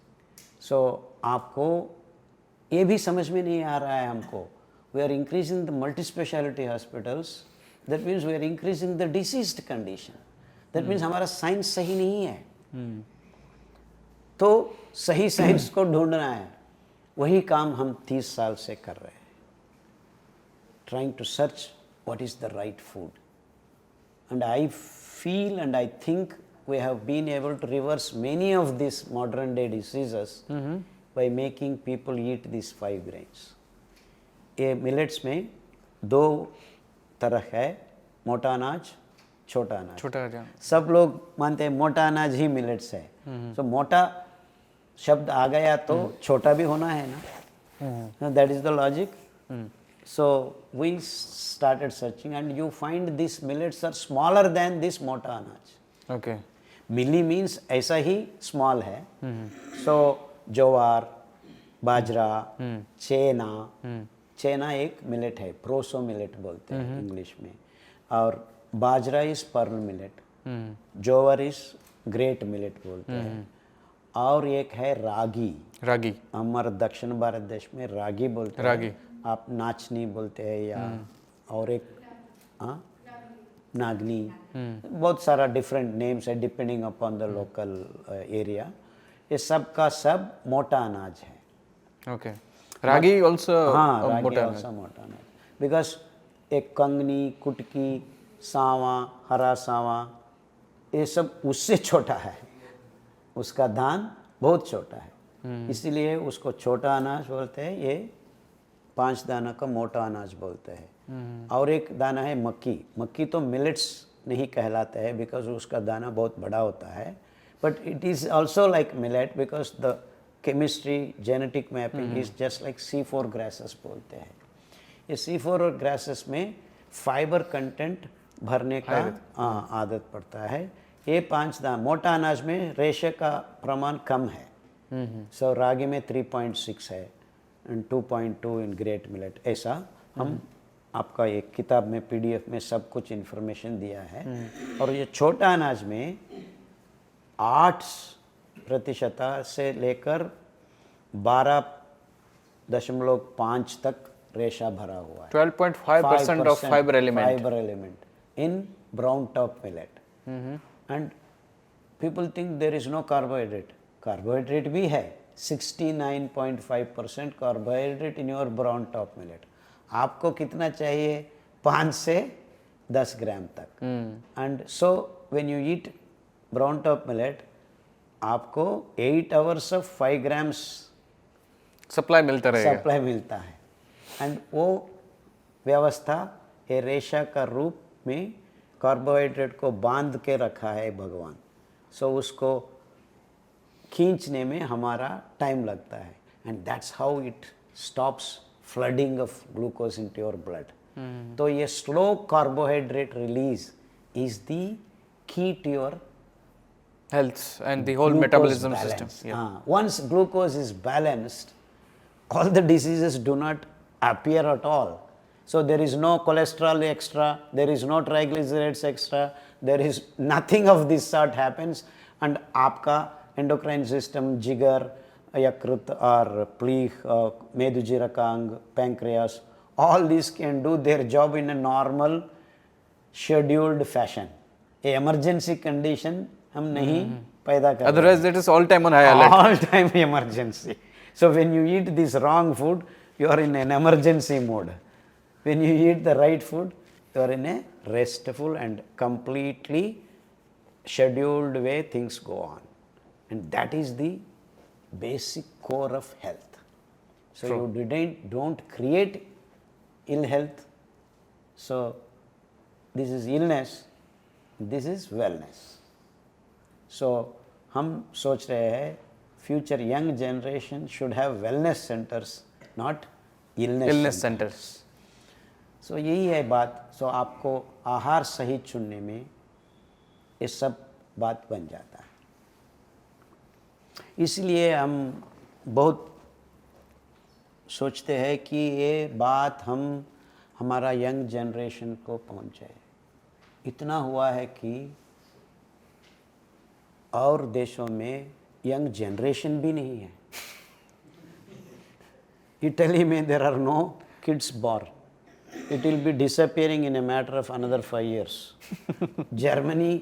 So आपको ये भी समझ में नहीं आ रहा है हमको. We are increasing the multi-speciality hospitals. That means we are increasing the diseased condition. That means हमारा साइंस सही नहीं है. तो सही साइंस को ढूंढना है. वही काम हम 30 साल से कर रहे हैं. Trying to search what is the right food. And I feel and I think we have been able to reverse many of these modern day diseases by making people eat these 5 grains. ये millets में 2 तरह है, मोटा अनाज, छोटा अनाज. छोटा अनाज. सब लोग मानते हैं मोटा अनाज ही मिलेट्स है. So मोटा शब्द आ गया तो छोटा भी होना है ना. That is the logic. So we started searching and you find these millets are smaller than this mota anaj. Okay. Milli means ऐसा ही small है. So ज्वार, बाजरा, चेना, चेना एक मिलेट है, प्रोसो मिलेट बोलते हैं इंग्लिश में. और बाजरा इज पर्ल मिलेट, जोवर is great millet बोलते हैं, और एक है रागी। रागी हमारे दक्षिण भारत देश में रागी बोलते रागी। हैं, आप नाचनी बोलते हैं या और एक नागनी, बहुत सारा डिफरेंट नेम्स है depending upon the local area. ये सब का सब मोटा अनाज है। ओके, रागी ऑल्सो, हाँ, रागी ऑल्सो मोटा अनाज, बिकॉज एक कंगनी, कुटकी, सावा, हरा सावा, ये सब उससे छोटा है, उसका दान बहुत छोटा है, इसीलिए उसको छोटा अनाज बोलते हैं। ये 5 दाना का मोटा अनाज बोलते हैं। और एक दाना है मक्की। मक्की तो मिलेट्स नहीं कहलाता है बिकॉज उसका दाना बहुत बड़ा होता है, but it is also like millet because the chemistry genetic mapping is just like C4 grasses बोलते हैं। ये C4 ग्रासेस में फाइबर कंटेंट भरने का आदत पड़ता है। ये 5 दाना मोटा अनाज में रेशे का प्रमाण कम है। सो रागी में 3.6 है एंड 2.2 इन ग्रेट मिलेट। ऐसा हम आपका एक किताब में PDF में सब कुछ इन्फॉर्मेशन दिया है। और ये छोटा अनाज में 8% से लेकर 12.5 तक रेशा भरा हुआ है। 12.5% of fiber element. Fiber element in brown top millet. And people think there is no carbohydrate. Carbohydrate भी है, 69.5% carbohydrate in your brown top millet. आपको कितना चाहिए? 5 से 10 ग्राम तक। And so when you eat brown top millet, आपको 8 hours of 5 grams supply मिलता रहेगा। सप्लाई मिलता है। एंड वो व्यवस्था ये रेशा का रूप में कार्बोहाइड्रेट को बांध के रखा है भगवान। सो उसको खींचने में हमारा टाइम लगता है, and that's how it stops flooding of glucose into your blood. तो ये slow carbohydrate release is the key to your health and the whole metabolism system. Once glucose is balanced, all the diseases do not appear at all. So there is no cholesterol extra, there is no triglycerides extra, there is nothing of this sort happens, and आपका endocrine system, जिगर, यकृत और प्लीह, मेदुजीरकांग, pancreas, all these can do their job in a normal scheduled fashion. A emergency condition हम नहीं पैदा कर। Otherwise it is all time on high alert. All time emergency. So when you eat this wrong food, you are in an emergency mode. When you eat the right food, you are in a restful and completely scheduled way things go on. And that is the basic core of health. So True. you don't create ill health. So this is illness, this is wellness. So हम सोच रहे हैं future young generation should have wellness centres, not illness centers. सो यही है बात। सो आपको आहार सही चुनने में ये सब बात बन जाता है। इसलिए हम बहुत सोचते हैं कि ये बात हमारा यंग जनरेशन को पहुंचे। इतना हुआ है कि और देशों में यंग जनरेशन भी नहीं है। इटली में there are no kids born, it will be disappearing in a matter of another 5 years. Germany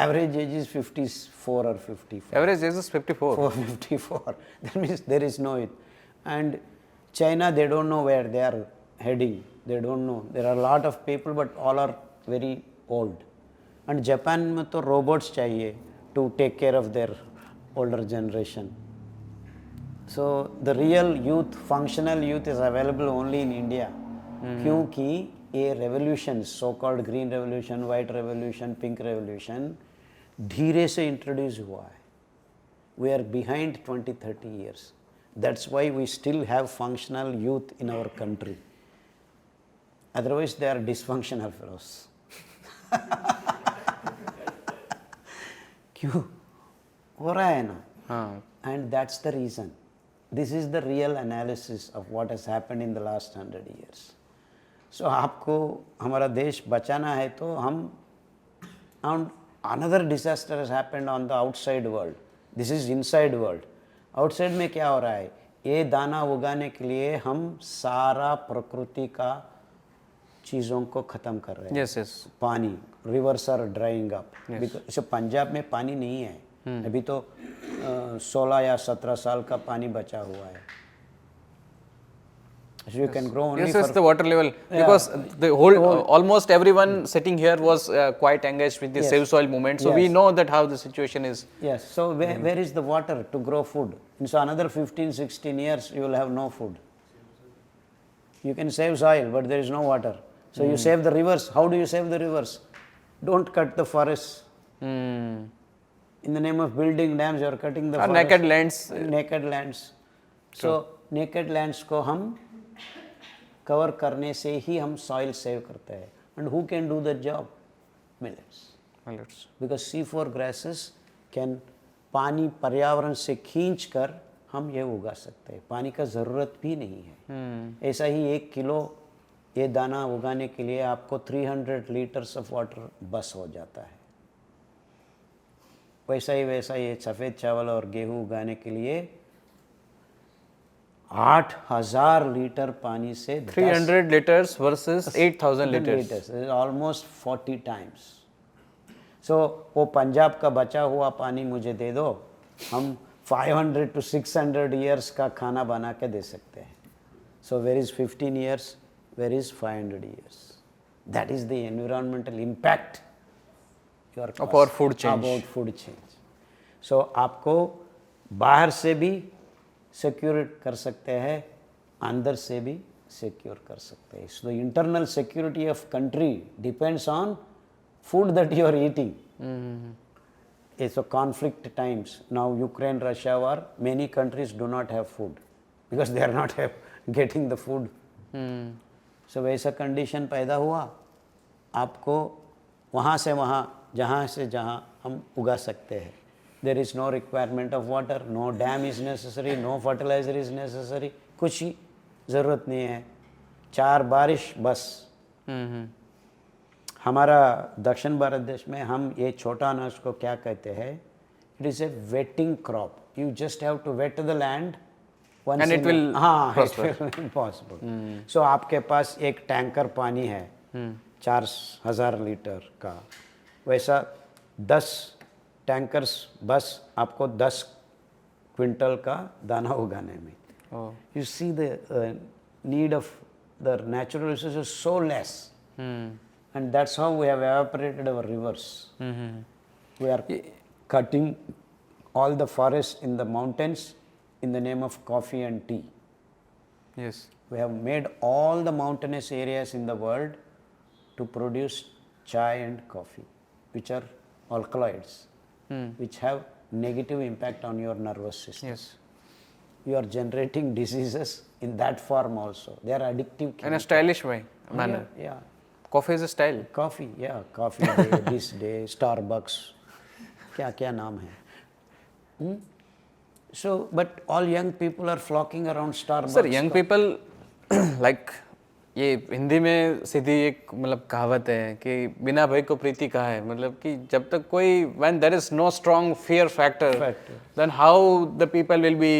average age is 54 or 55. Average age is 54. 54. That means there is no it. And China, they don't know where they are heading. They don't know. There are a lot of people, but all are very old. And Japan में तो robots चाहिए to take care of their older generation. So the real youth, functional youth is available only in India. क्योंकि ये revolutions, so called green revolution, white revolution, pink revolution, धीरे से introduce हुआ है. We are behind 20-30 years. That's why we still have functional youth in our country. Otherwise they are dysfunctional fellows. क्यों हो रहा है ना? And that's the reason. This is the real analysis of what has happened in the last 100 years. सो आपको हमारा देश बचाना है तो हम another disaster has happened on the outside world, this is inside world. Outside में क्या हो रहा है, ये दाना उगाने के लिए हम सारा प्रकृति का चीज़ों को ख़त्म कर रहे हैं। Yes yes pani, rivers are drying up, because Punjab में पानी नहीं है अभी तो 16 या 17 साल का पानी बचा हुआ है। So you can grow only yes, for yes, the water level, because the whole almost everyone sitting here was quite engaged with the Yes. Save Soil movement, so Yes. we know that how the situation is. yes. So where is the water to grow food? In so another 15-16 years you will have no food. You can save soil, but there is no water. So you save the rivers. How do you save the rivers? Don't cut the forests. In the name of building dams, you are cutting the Or forests. naked lands. Naked lands. So naked lands को हम cover करने से ही हम soil save करते हैं। And who can do that job? Millets. Millets. Because C4 grasses can पानी पर्यावरण से खींच कर हम ये उगा सकते हैं, पानी का ज़रूरत भी नहीं है। ऐसा ही 1 किलो ये दाना उगाने के लिए आपको 300 लीटर्स ऑफ वाटर बस हो जाता है। वैसा ही ये सफ़ेद चावल और गेहूँ उगाने के लिए 8,000 लीटर पानी से 300 liters versus 8,000 liters. Almost 40 times. So वो पंजाब का बचा हुआ पानी मुझे दे दो, हम 500 to 600 ईयर्स का खाना बना के दे सकते हैं। So where is 15 years, where is 500 years? That is the environmental impact About food change. About food change. So आपको बाहर से भी सिक्योर कर सकते हैं, अंदर से भी सिक्योर कर सकते हैं। So the internal security of country depends on food that you are eating. It's a conflict times. Now Ukraine, Russia war, many countries do not have food because they are not getting the food. So वैसा condition पैदा हुआ, आपको वहाँ से वहाँ, जहाँ से जहाँ हम उगा सकते हैं। There is no requirement of water, no dam is necessary, no fertilizer is necessary, कुछ ही ज़रूरत नहीं है, 4 बारिश बस। हमारा दक्षिण भारत देश में हम ये छोटा अनाज को क्या कहते हैं? It is a wetting crop. You just have to wet the land And it will possible. So आपके पास एक टैंकर पानी है 4,000 लीटर का, वैसा 10 टैंकर्स बस आपको 10 क्विंटल का दाना उगाने में। You see the need of the natural resources so less, and that's how we have evaporated our rivers. We are cutting all the forests in the mountains in the name of coffee and tea. Yes. We have made all the mountainous areas in the world to produce chai and coffee, which are alkaloids, which have negative impact on your nervous system. Yes. You are generating diseases in that form also. They are addictive In a stylish way, manner. Yeah. Coffee is a style. Coffee, yeah, coffee day, this day, Starbucks, क्या नाम है? So, but all young people are flocking around Starbucks. Sir, young people like ये हिंदी में सीधी एक मतलब कहावत है कि बिना भय को प्रीति कहा है, मतलब कि जब तक कोई when there is no strong fear factor, then how the people will be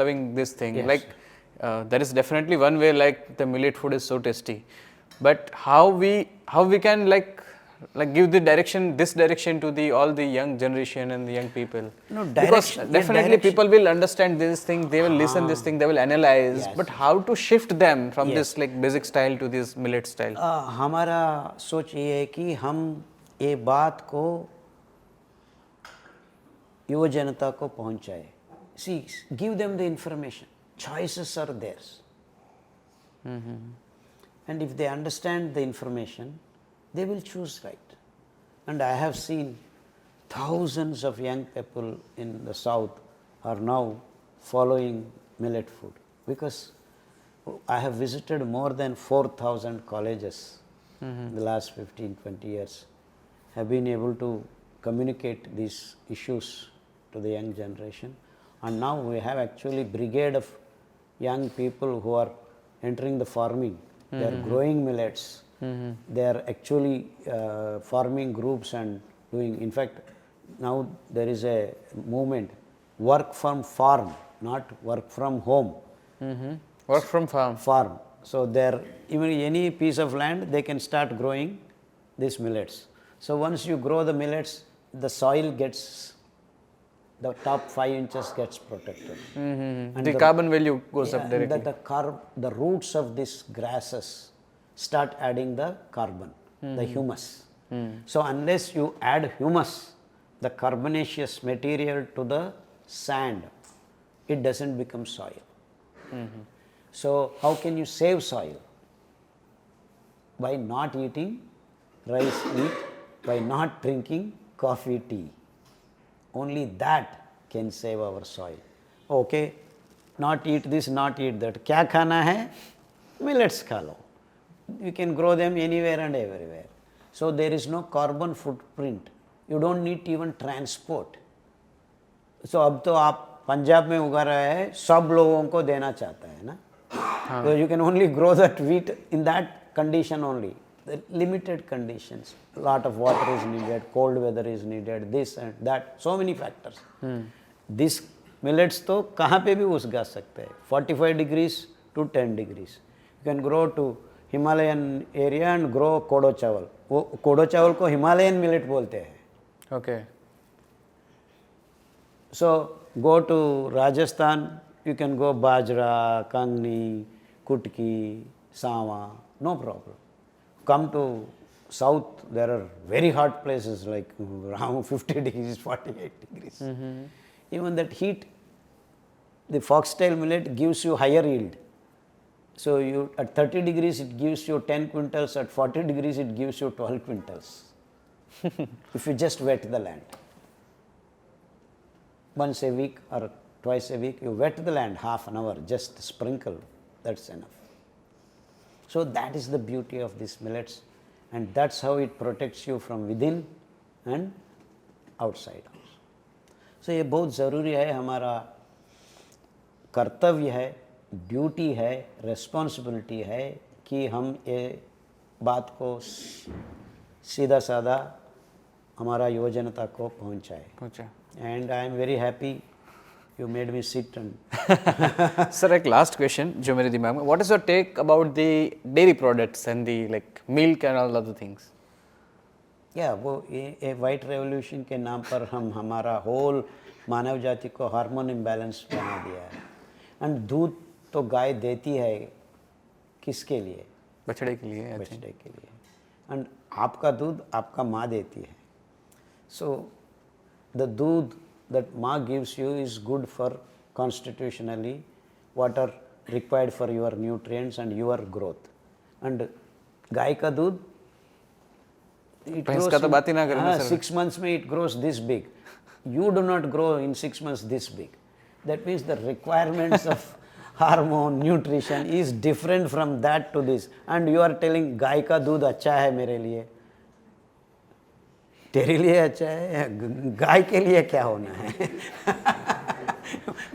loving this thing. Yes. Like there is definitely one way, like the millet food is so tasty, but how we can like give the this direction to the all the young generation and the young people. No, because direction, definitely people will understand this thing, they will listen this thing, they will analyze. Yes. But how to shift them from Yes. this like basic style to this millet style? हमारा सोच ये है कि हम ये बात को युवा जनता को पहुंचाए। See, give them the information. Choices are theirs. And if they understand the information, they will choose right. And I have seen thousands of young people in the south are now following millet food, because I have visited more than 4,000 colleges in the last 15-20 years, have been able to communicate these issues to the young generation, and now we have actually brigade of young people who are entering the farming. they are growing millets, they are actually forming groups and doing. In fact, now there is a movement, work from farm, not work from home. Work from farm. Farm. So there, even any piece of land, they can start growing these millets. So once you grow the millets, the soil gets, the top 5 inches gets protected. And the carbon value goes up directly. The roots of these grasses start adding the carbon, the humus. So unless you add humus, the carbonaceous material to the sand, it doesn't become soil. So how can you save soil? By not eating rice meat, by not drinking coffee, tea. Only that can save our soil. Okay, not eat this, not eat that. क्या खाना है? Millets खा लो. You can grow them anywhere and everywhere. So there is no carbon footprint. You don't need to even transport. So अब तो आप पंजाब में उगा रहे हैं, सब लोगों को देना चाहता है ना. So you can only grow that wheat in that condition only. The limited conditions. A lot of water is needed, cold weather is needed, this and that, so many factors. This millets तो कहाँ पे भी उगा सकते हैं. 45 degrees to 10 degrees. You can grow to Himalayan area and grow कोडो चावल. वो कोडो चावल को Himalayan millet बोलते हैं. Okay. So go to Rajasthan, you can go bajra, kangni, kutki, sawa, no problem. Come to south, there are very hot places like around 50 degrees, 48 degrees. Even that heat, the foxtail millet gives you higher yield. So you at 30 degrees it gives you 10 quintals, at 40 degrees it gives you 12 quintals. If you just wet the land. Once a week or twice a week, you wet the land half an hour, just sprinkle, that's enough. So that is the beauty of these millets, and that's how it protects you from within and outside also. So ये बहुत ज़रूरी है, हमारा कर्तव्य है, duty है, responsibility है कि हम ये बात को सीधा साधा हमारा युवा जनता को पहुँचाए. And I am very happy you made me sit and Sir, एक last question जो मेरे दिमाग में, what is your take about the dairy products and the like milk and all other things? Yeah, वो ये white revolution के नाम पर हम हमारा whole मानव जाति को हार्मोन इम्बैलेंस बना दिया है. एंड दूध तो गाय देती है किसके लिए? बछड़े के लिए. बछड़े के लिए. एंड आपका दूध आपका माँ देती है. सो the दूध that maa gives you is good for constitutionally what are required for your nutrients and your growth. And गाय का दूध it grows का तो बात ही ना करें ना सर. 6 months में it grows this big. You do not grow in 6 months this big. That means the requirements of hormone nutrition is different from that to this. And you are telling गाय का दूध अच्छा है मेरे लिए. तेरे लिए अच्छा है, गाय के लिए क्या होना है?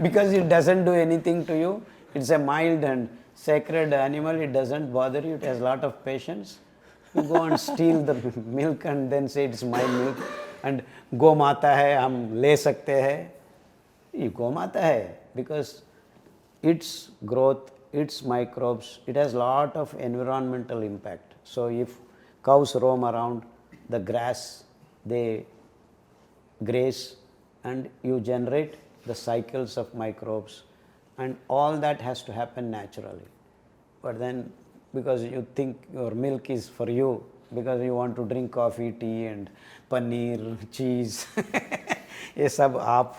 Because it doesn't do anything to you. It's a mild and sacred animal. It doesn't bother you. It has a lot of patience. You go and steal the milk and then say it's my milk. And गौ माता है, हम ले सकते हैं. ये गौ माता है because its growth, its microbes, it has lot of environmental impact. So if cows roam around the grass, they graze and you generate the cycles of microbes, and all that has to happen naturally. But then because you think your milk is for you, because you want to drink coffee, tea and paneer, cheese, ये सब आप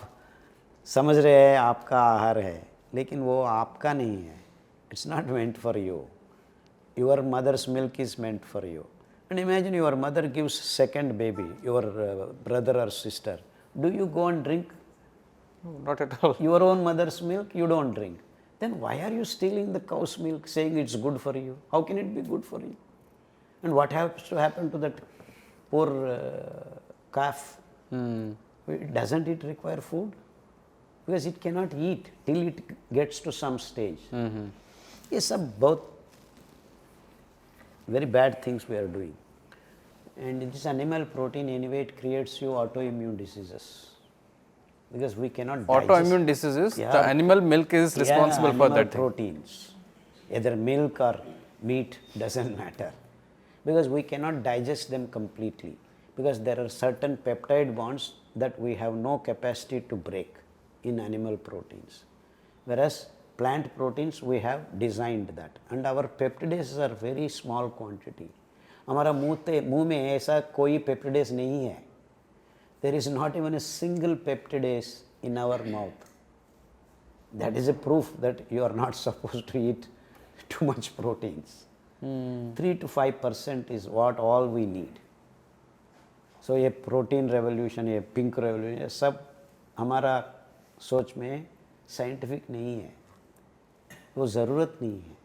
समझ रहे हैं आपका आहार है, लेकिन वो आपका नहीं है. It's not meant for you. Your mother's milk is meant for you. And imagine your mother gives second baby, your brother or sister. Do you go and drink? No, not at all. Your own mother's milk, you don't drink. Then why are you stealing the cow's milk, saying it's good for you? How can it be good for you? And what has to happen to that poor calf? Doesn't it require food? Because it cannot eat till it gets to some stage. ये सब बहुत very bad things we are doing. And this animal protein anyway, it creates you autoimmune diseases. Because we cannot Autoimmune diseases, the animal milk is responsible for that thing. Proteins, either milk or meat, doesn't matter. Because we cannot digest them completely. Because there are certain peptide bonds that we have no capacity to break in animal proteins. Whereas plant proteins, we have designed that. And our peptidases are very small quantity. हमारा मुंह में ऐसा कोई peptidase नहीं है. There is not even a single peptidase in our mouth. That is a proof that you are not supposed to eat too much proteins. 3 to 5% is what all we need. So ये protein revolution, ये pink revolution, ये सब हमारा सोच में scientific नहीं है. वो ज़रूरत नहीं है.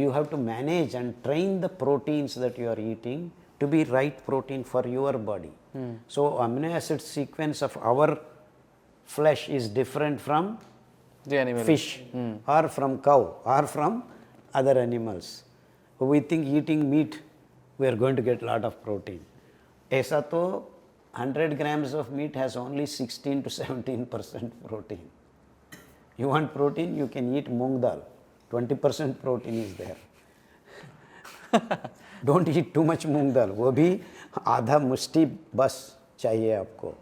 You have to manage and train the proteins that you are eating to be right protein for your body. So amino acid sequence of our flesh is different from the animal fish or from cow or from other animals. We think eating meat we are going to get lot of protein. ऐसा तो 100 grams of meat has only 16 to 17% protein. You want protein, you can eat moong dal. 20% protein is there. Don't eat too much मूंग दाल, वो भी आधा मुट्ठी बस चाहिए आपको.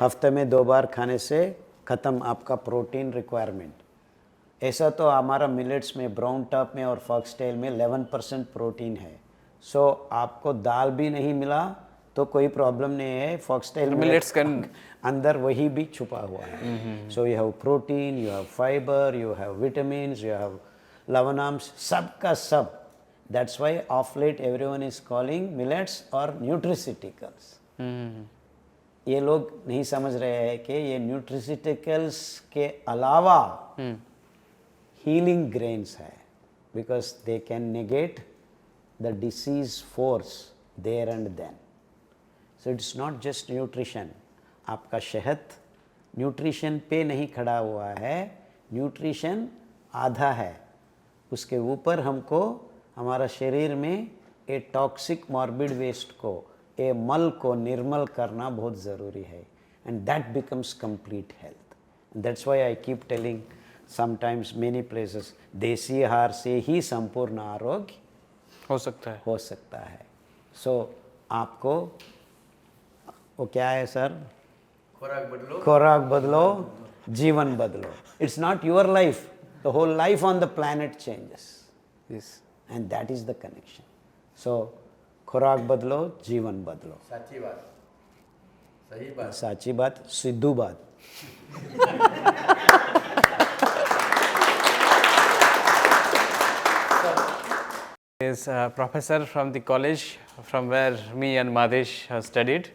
हफ्ते में 2 बार खाने से ख़त्म आपका प्रोटीन रिक्वायरमेंट. ऐसा तो हमारा मिलेट्स में, ब्राउन टॉप में और फॉक्सटेल में 11% प्रोटीन है. सो आपको दाल भी नहीं मिला तो कोई प्रॉब्लम नहीं है. फॉक्सटेल मिलेट्स के अंदर वही भी छुपा हुआ है. So you have protein, you have fibre, you have vitamins, you have लवणांश, सब का सब. That's why of late everyone is calling millets or nutraceuticals. ये लोग नहीं समझ रहे हैं कि ये nutraceuticals के अलावा healing grains है, because they can negate the disease force there and then. So it's not just nutrition. आपका सेहत न्यूट्रिशन पे नहीं खड़ा हुआ है, न्यूट्रिशन आधा है. उसके ऊपर हमको हमारा शरीर में ए टॉक्सिक मॉर्बिड वेस्ट को, ए मल को निर्मल करना बहुत ज़रूरी है. And that becomes complete health. That's why I keep telling sometimes many places, देसी आहार से ही संपूर्ण आरोग्य हो सकता है. सो आपको वो क्या है सर, खुराक बदलो, जीवन बदलो. It's not your life, the whole life on the planet changes. And that is the connection. So, खुराक बदलो, जीवन बदलो. साची बात, सही बात, साची बात, सिद्धू बात. Is a professor from the college from where me and Madhesh have studied.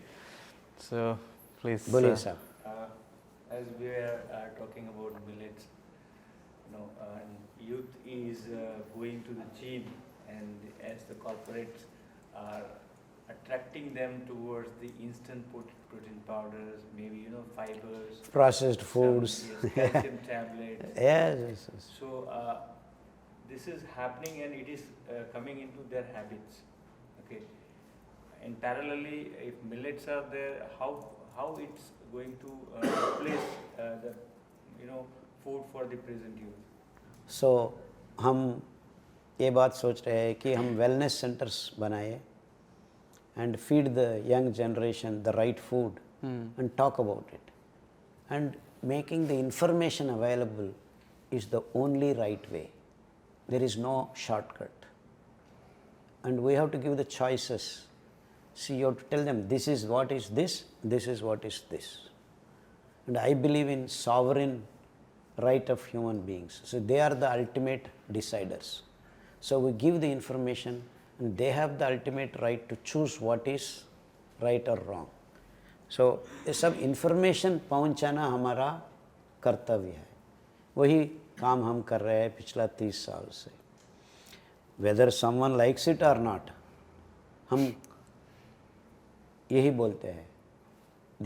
So, please. बोलिए sir. As we are talking about millets, youth is going to the gym, and as the corporates are attracting them towards the instant protein powders, maybe fibers, Processed foods. calcium tablets. Yes. So this is happening, and it is coming into their habits. Okay, and parallelly, if millets are there, how it's going to replace the food for the present youth? सो हम ये बात सोच रहे हैं कि हम wellness centres बनाए and feed the young generation the right food and talk about it. And making the information available is the only right way. There is no shortcut. And we have to give the choices. See you have to tell them this is what is this, this is what is this. And I believe in sovereign right of human beings. So they are the ultimate deciders. So we give the information and they have the ultimate right to choose what is right or wrong. So ये सब information पहुंचाना हमारा कर्तव्य है. वही काम हम कर रहे हैं पिछला 30 साल से. Whether someone likes it or not, हम यही बोलते हैं,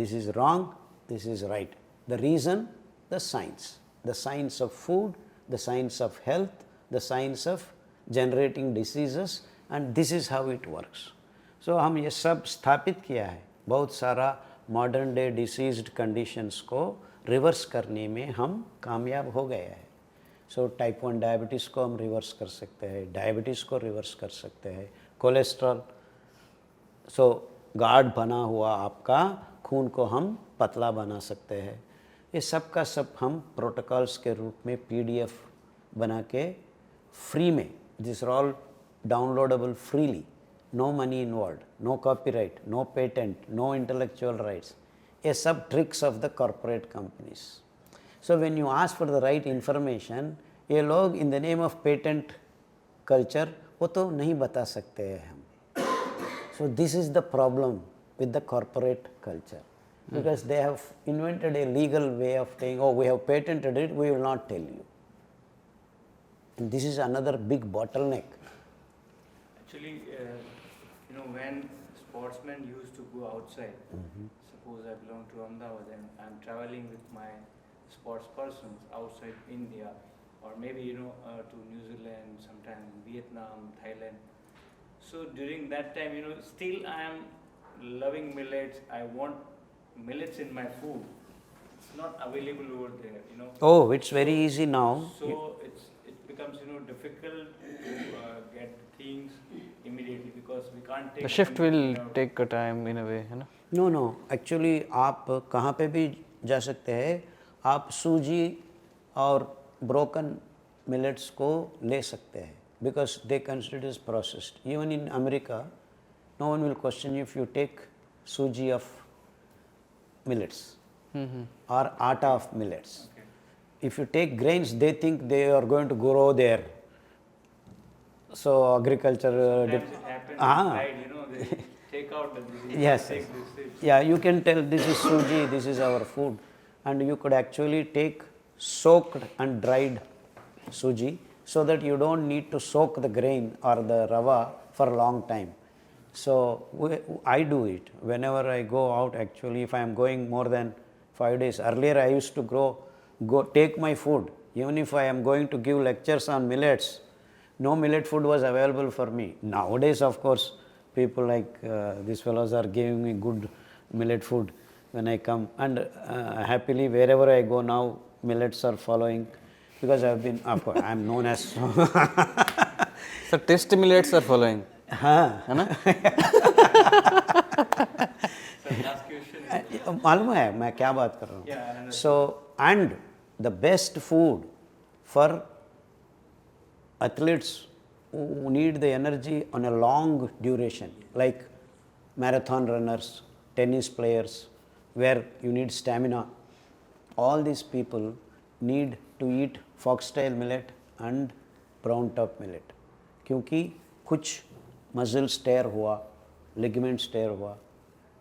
this is wrong, this is right. The reason, the science. The science of food, the science of health, the science of generating diseases, and this is how it works. So हम ये सब स्थापित किया है, बहुत सारा मॉडर्न डे डिसीज्ड कंडीशंस को reverse करने में हम कामयाब हो गए हैं. सो टाइप 1 डायबिटीज़ को हम रिवर्स कर सकते हैं, डायबिटीज़ को रिवर्स कर सकते हैं, कोलेस्ट्रॉल, सो गाढ़ बना हुआ आपका खून को हम पतला बना सकते हैं. ये सब का सब हम प्रोटोकॉल्स के रूप में PDF बना के फ्री में, this are all downloadable freely, no money involve, no copyright, no patent, no intellectual rights. ये सब tricks of the corporate companies. So when you ask for the right information, ये लोग in the name of patent culture वो तो नहीं बता सकते हैं हम. So this is the problem with the corporate culture, because they have invented a legal way of saying, oh, we have patented it, we will not tell you. And this is another big bottleneck. Actually, when sportsmen used to go outside, suppose I belong to Ahmedabad and I'm traveling with my sports persons outside India, or maybe, to New Zealand, sometimes Vietnam, Thailand. So during that time, still I am loving millets. I want millets in my food. It's not available over there, Oh, it's very easy now. So it becomes, difficult to get things immediately, because we can't take. The shift will take a time in a way, है ना? No. Actually, आप कहाँ पे भी जा सकते हैं. आप सूजी और broken millets को ले सकते हैं, because they consider it as processed. Even in America, no one will question you if you take suji of millets or atta of millets. Okay. If you take grains, they think they are going to grow there. So agriculture. Sometimes it happens inside, they take out the Yes. take this. Yeah, you can tell this is suji, this is our food, and you could actually take soaked and dried suji, so that you don't need to soak the grain or the rava for a long time. So I do it whenever I go out. Actually, if I am going more than 5 days, earlier I used to go take my food. Even if I am going to give lectures on millets, no millet food was available for me. Nowadays, of course, people like these fellows are giving me good millet food when I come, and happily wherever I go now, millets are following. Because I have been, of course, I am known as. So tasty millets are following. हाँ. है ना? So last question. मालूम है मैं क्या बात कर रहा हूँ. Yeah, I understand. So and the best food for athletes who need the energy on a long duration, like marathon runners, tennis players, where you need stamina. All these people need to eat foxtail millet and brown top millet, क्योंकि कुछ muscles टेयर हुआ, ligaments टेयर हुआ,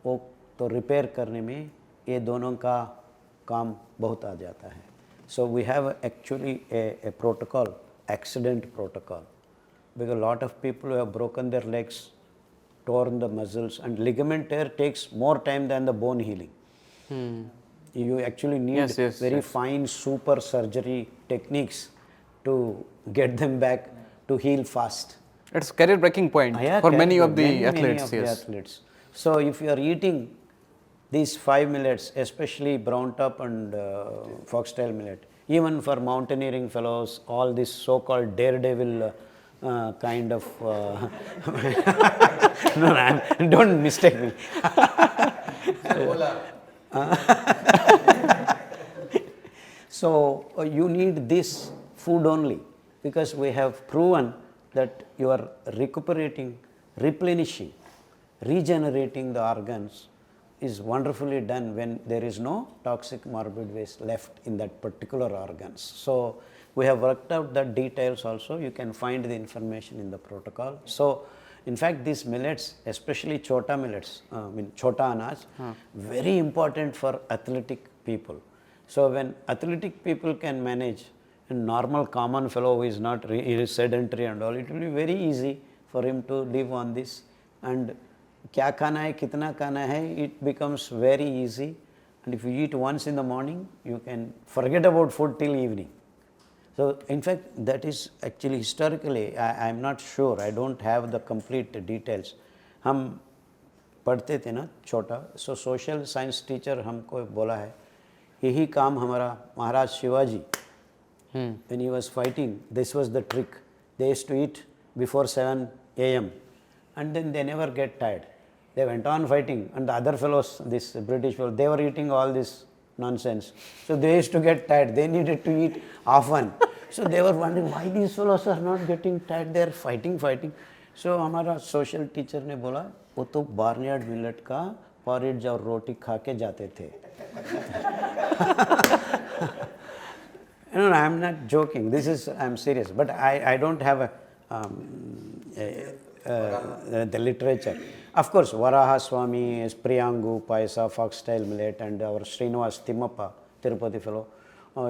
वो तो repair करने में ये दोनों का काम बहुत आ जाता है. So we have actually a protocol, accident protocol, because a lot of people who have broken their legs, torn the muscles, and ligament tear takes more time than the bone healing. You actually need very fine super surgery techniques to get them back to heal fast. It's career breaking point for many of the athletes. So if you are eating these 5 millets, especially brown top and foxtail millet, even for mountaineering fellows, all this so-called daredevil kind of don't mistake me. So you need this food only, because we have proven that you are recuperating, replenishing, regenerating the organs is wonderfully done when there is no toxic morbid waste left in that particular organs. So we have worked out the details also. You can find the information in the protocol. So in fact, these millets, especially chota millets, chota anaj, very important for athletic people. So when athletic people can manage, a normal common fellow who is not he is sedentary and all, it will be very easy for him to live on this. And क्या खाना है, कितना खाना है, it becomes very easy. And if you eat once in the morning, you can forget about food till evening. So in fact, that is actually historically, I am not sure, I don't have the complete details. हम पढ़ते थे ना छोटा, so social science teacher हमको बोला है, यही काम हमारा महाराज Shivaji, when he was fighting, this was the trick. They used to eat before 7 a.m. and then they never get tired. They went on fighting, and the other fellows, this British fellows, they were eating all this nonsense. So they used to get tired. They needed to eat often. So they were wondering why these fellows are not getting tired. They are fighting. So हमारा social teacher ने बोला, वो तो barnyard millet का porridge और रोटी खा के जाते थे. No, I am not joking. This is, I am serious. But I don't have the literature. Of course, Varaha Swami, Priyangu, Paisa, Foxtail Millet, and our Srinivas Timmappa, Tirupati fellow,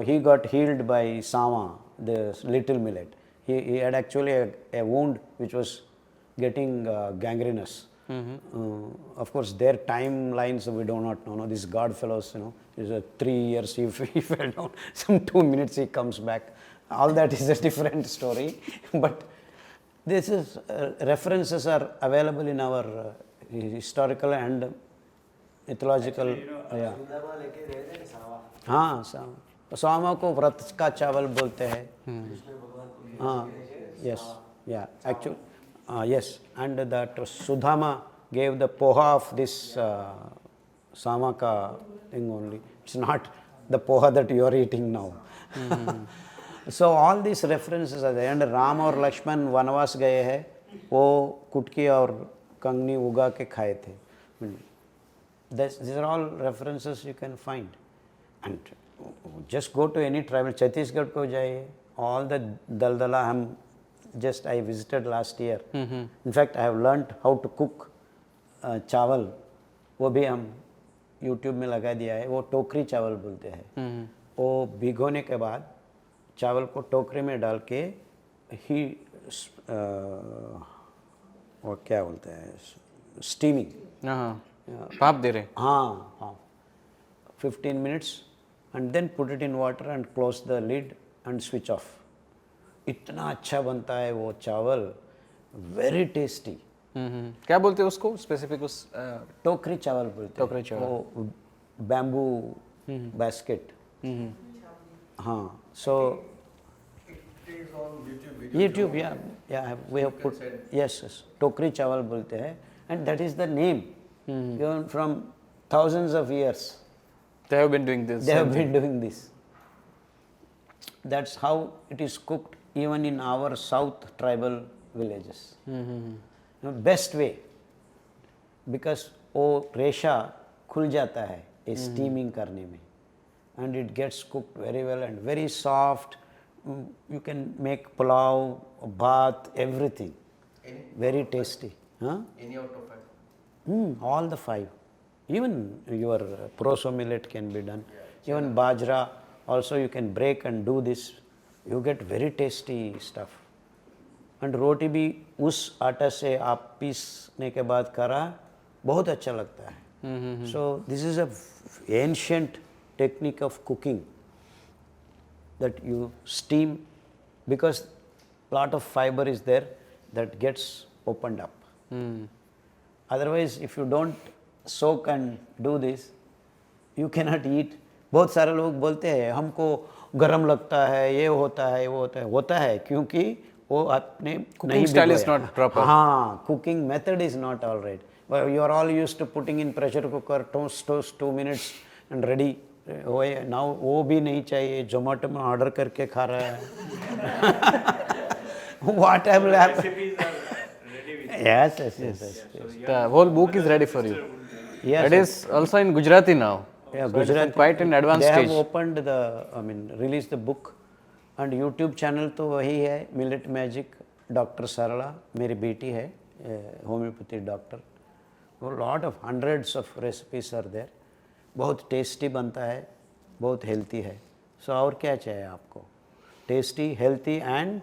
he got healed by Sama, the little millet. He had actually a wound which was getting gangrenous. Of course, their timelines we do not know. These God fellows, is 3 years he fell down. Some 2 minutes he comes back. All that is a different story. But this is references are available in our historical and mythological. Yeah. हाँ, सामा को व्रत का चावल बोलते हैं. हाँ, yes, yeah, actually, yes, and that Sudama gave the poha of this sama ka thing only. It's not the poha that you are eating now. So all these references are there. And Ram और लक्ष्मण वनवास गए हैं, वो कुटकी और कंगनी उगा के खाए थे. These are all references you can find. And just go to any tribal, Chhattisgarh को जाइए, all the daldala I visited last year. In fact, I have learnt how to cook चावल, वो भी हम YouTube में लगा दिया है. वो टोकरी चावल बोलते हैं. वो भिगोने के बाद चावल को टोकरी में डाल के ही और क्या बोलते हैं, स्टीमिंग, भाप दे रहे. हाँ, 15 minutes and then put it in water and close the lid and switch off. इतना अच्छा बनता है वो चावल, very tasty. क्या बोलते हैं उसको स्पेसिफिक? उस टोकरी चावल बोलते हैं. टोकरी चावल, वो बैम्बू बास्केट. हाँ, so it is on YouTube, yeah, we have put, yes, टोकरी चावल बोलते हैं, and that is the name given from thousands of years. They have been doing this. They have been doing this. That's how it is cooked even in our south tribal villages. Best way, because वो रेशा खुल जाता है ये steaming करने में, and it gets cooked very well and very soft. You can make pulao, bhat, everything. Very tasty. Huh? Any out of 5? All the 5. Even your proso millet can be done. Even bajra also you can break and do this. You get very tasty stuff. And roti भी उस आटा से आप पीसने के बाद करा बहुत अच्छा लगता है. So this is a ancient technique of cooking, that you steam, because lot of fiber is there that gets opened up. Otherwise, if you don't soak and do this, you cannot eat. बहुत सारे लोग बोलते हैं हमको गरम लगता है, ये होता है, वो होता है क्योंकि वो आपने cooking style is not proper. हाँ, cooking method is not all right. You are all used to putting in pressure cooker, toast 2 minutes and ready. Now वो भी नहीं चाहिए, Zomato में order करके खा रहा है. What will happen? Recipes are ready with you. Yes. The whole book is ready for you. Yes, It is also in Gujarati now. Yeah, So it is Gujarati. quite in advanced They stage. have opened the, released the book, and YouTube channel तो वही है, Millet Magic, Dr. Sarala, मेरी बेटी है, homeopathy doctor. A lot of hundreds of recipes are there. बहुत tasty बनता है, बहुत हेल्थी है. So और क्या चाहिए आपको? Tasty, healthy and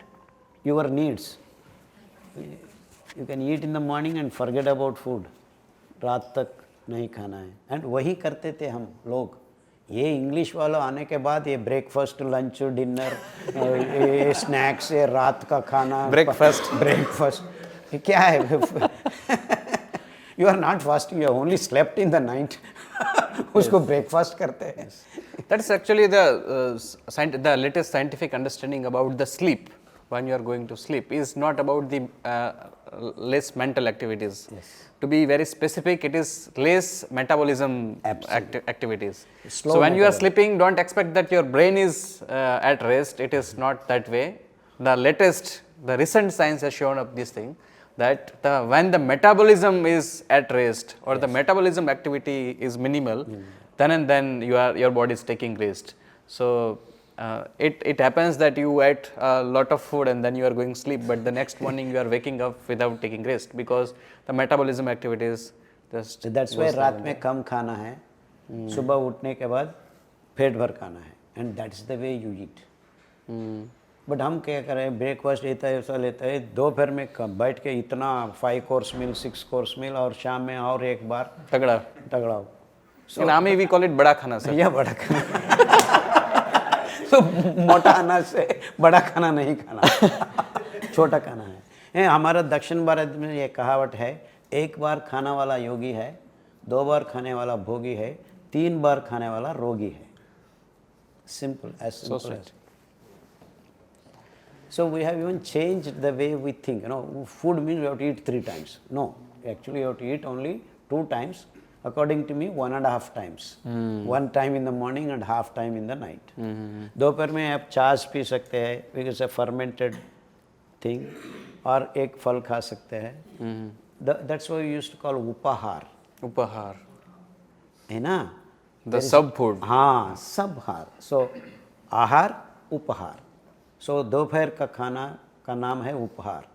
your needs. You can eat in the morning and forget about food. रात तक नहीं खाना है. And वही करते थे हम लोग. ये इंग्लिश वालों आने के बाद ये ब्रेकफास्ट लंच डिनर ये स्नैक्स ये रात का खाना ब्रेकफास्ट ये क्या है you are not fasting you only slept in the night उसको ब्रेकफास्ट करते हैं That is actually the latest scientific understanding about the sleep. When you are going to sleep, is not about the less mental activities. Yes. To be very specific, it is less metabolism activities. Slow So when you are metabolism. sleeping, don't expect that your brain is at rest. It is not that way. The recent science has shown up this thing that when the metabolism is at rest or the metabolism activity is minimal, then and then your body is taking rest. So it happens that you ate a lot of food and then you are going sleep, but the next morning you are waking up without taking rest because the metabolism activities just that's why रात में कम खाना है सुबह उठने के बाद पेट भर खाना है and that's the way you eat but हम क्या करें ब्रेकफास्ट लेता है ऐसा लेता है दोपहर में बैठ के इतना 5 कोर्स मील 6 कोर्स मील और शाम में और एक बार तगड़ा in army we call it bada khana, sir. या बड़ा खाना तो मोटा अनाज से बड़ा खाना नहीं खाना छोटा खाना है हमारा दक्षिण भारत में ये कहावत है एक बार खाने वाला योगी है 2 बार खाने वाला भोगी है 3 बार खाने वाला रोगी है simple as simple as so we have even changed the way we think food means you have to eat 3 times no actually you have to eat only 2 times according to me 1.5 times 1 time in the morning and half time in the night दोपहर में आप छाछ P सकते हैं because a fermented thing और एक फल खा सकते हैं that's what we used to call upahar है ना the sub food. हाँ सब हार सो आहार उपहार सो दोपहर का खाना का नाम है उपहार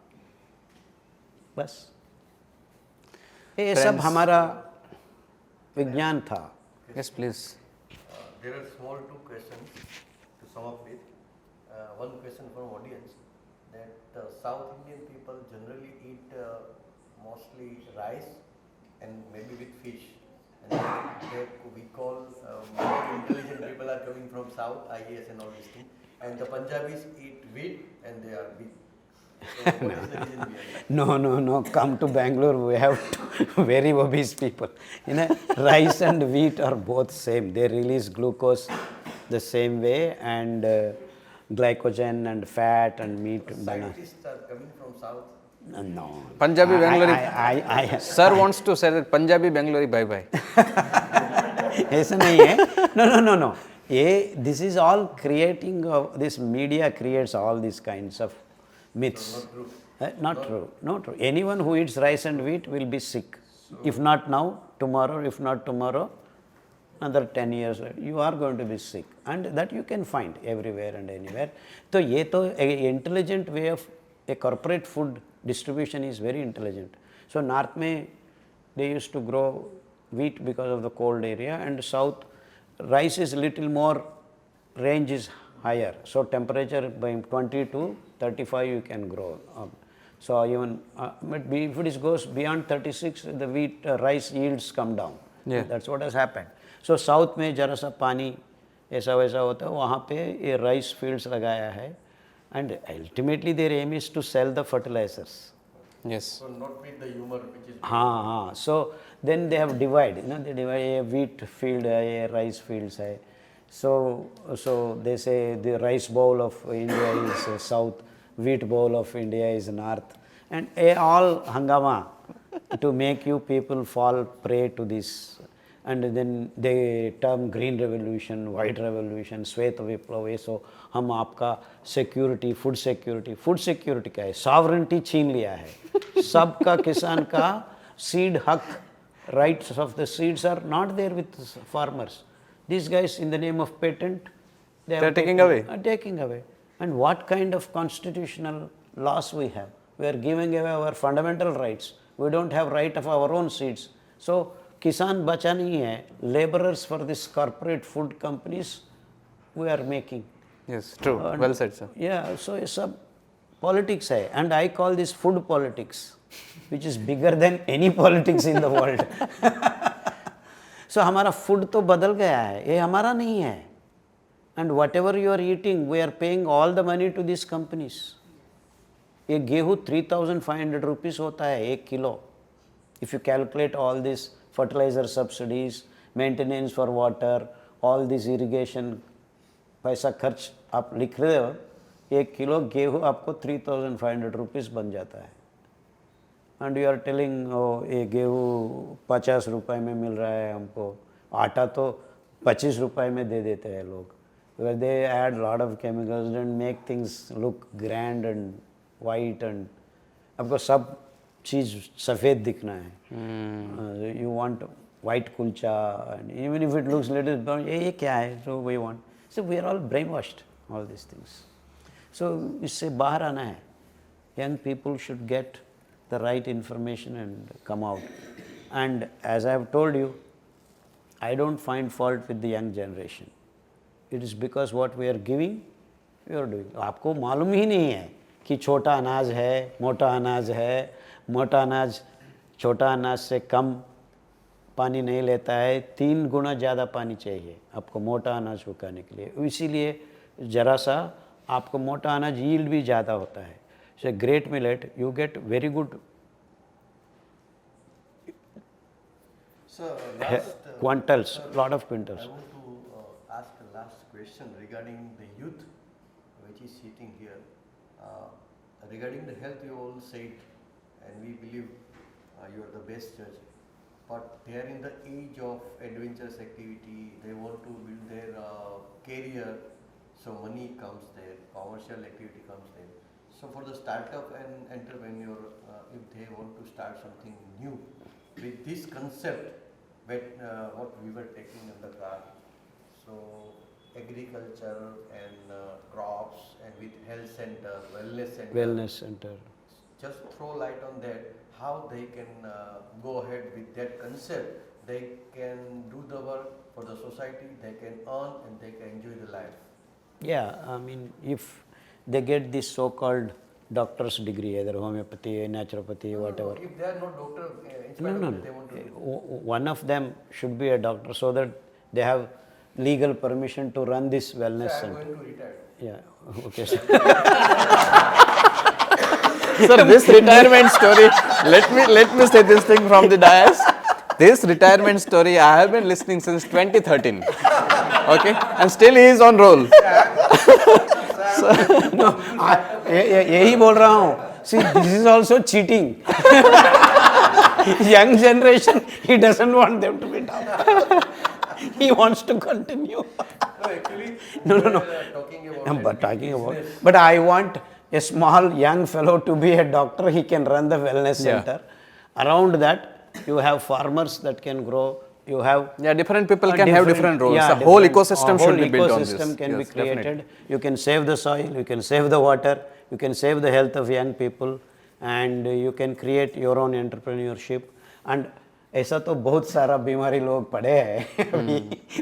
बस ये सब हमारा विज्ञान था Yes, please. There are small 2 questions to sum up with. One question from audience that South Indian people generally eat mostly rice and maybe with fish. And we call more intelligent people are coming from South, IAS and all these things. And the Punjabis eat wheat and they are big. So what is the reason behind it? No come to Bangalore we have very obese people rice and wheat are both same they release glucose the same way and glycogen and fat and meat Scientists are coming from South. no Punjabi Bangalore. I Sir wants to say that Punjabi Bangalore bye bye. ऐसा नहीं है no ये this is all creating this media creates all these kinds of myths not true anyone who eats rice and wheat will be sick if not now tomorrow if not tomorrow another 10 years you are going to be sick and that you can find everywhere and anywhere तो ये तो intelligent way of a corporate food distribution is very intelligent so north में they used to grow wheat because of the cold area and south rice is little more range is higher so temperature by 20 to 35 you can grow so even but if it goes beyond 36 the wheat rice yields come down that's what has happened so south में जरा सा पानी ऐसा वैसा होता है वहाँ पे ये rice fields लगाया है and ultimately their aim is to sell the fertilizers Yes. So not with the humor which is हाँ so then they have divide they divide ये wheat field है ये rice fields है so they say the rice bowl of India is south wheat bowl of India is north and all hangama to make you people fall prey to this and then they term green revolution white revolution श्वेत विप्लव ये so हम आपका security food security क्या है sovereignty छीन लिया है सबका किसान का seed हक rights of the seeds are not there with farmers these guys in the name of patent they are taking away and what kind of constitutional laws we have we are giving away our fundamental rights we don't have right of our own seeds so kisan bacha nahi hai laborers for this corporate food companies we are making Yes, true. Well said, sir. yeah so ये सब politics hai and I call this food politics which is bigger than any politics in the world सो हमारा food तो बदल गया है, ये हमारा नहीं है. And whatever you are eating, we are paying all the money to this companies. ये गेहूँ 3,500 रुपीज़ होता है 1 kilo. If you calculate all this fertiliser subsidies, maintenance for water, all this irrigation, पैसा खर्च आप लिख रहे हो, 1 किलो गेहूँ आपको 3,500 रुपीज़ बन जाता है. And you are telling oh ये गेहूँ 50 रुपये में मिल रहा है हमको, आटा तो 25 रुपये में दे देते हैं लोग. where they add lot of chemicals and make things look grand and white and आपको सब चीज़ सफ़ेद दिखना है. You want white kulcha and even if it looks little brown, ये क्या है, so we want. So we are all brainwashed, all these things. So इससे बाहर आना है. Young people should get the right information and come out. And as I have told you, I don't find fault with the young generation. It is because what we are giving, we are doing. आपको मालूम ही नहीं है कि छोटा अनाज है, मोटा अनाज है. मोटा अनाज छोटा अनाज से कम पानी नहीं लेता है, 3 गुना ज़्यादा पानी चाहिए आपको मोटा अनाज उगाने के लिए. इसीलिए ज़रा सा आपको मोटा अनाज यील्ड भी ज़्यादा होता है. So great millet, you get very good quintals, lot of quintals. I want to ask a last question regarding the youth which is sitting here. Regarding the health, you all said, and we believe you are the best judge. But they are in the age of adventurous activity. They want to build their career, so money comes there, commercial activity comes there. So for the startup and entrepreneur, if they want to start something new with this concept, what we were taking in the car, so agriculture and crops and with health center, wellness center, just throw light on that, how they can go ahead with that concept. They can do the work for the society, they can earn and they can enjoy the life. Yeah, I mean, if they get this so-called doctor's degree, either homeopathy, naturopathy, whatever. No, if they are not doctor, in spite No, of no, that, they want to do. one of them should be a doctor so that they have legal permission to run this wellness I am center. going to retire. Yeah, okay. Sir. Sir, this retirement story, let me say this thing from the dais. This retirement story I have been listening since 2013. Okay, and still he is on roll. No, यही बोल रहा हूँ. See, this is also cheating. Young generation, he doesn't want them to be down. He wants to continue. No, actually, No. we are talking about But talking about, but I want a small young fellow to be a doctor. He can run the wellness center. Around that, you have farmers that can grow. You have Different people can have different roles. The whole ecosystem should be built on this. Ecosystem can be Yes, created. definitely. You can save the soil. You can save the water. You can save the health of young people, and you can create your own entrepreneurship. And ऐसा तो बहुत सारा बीमारी लोग पड़े हैं.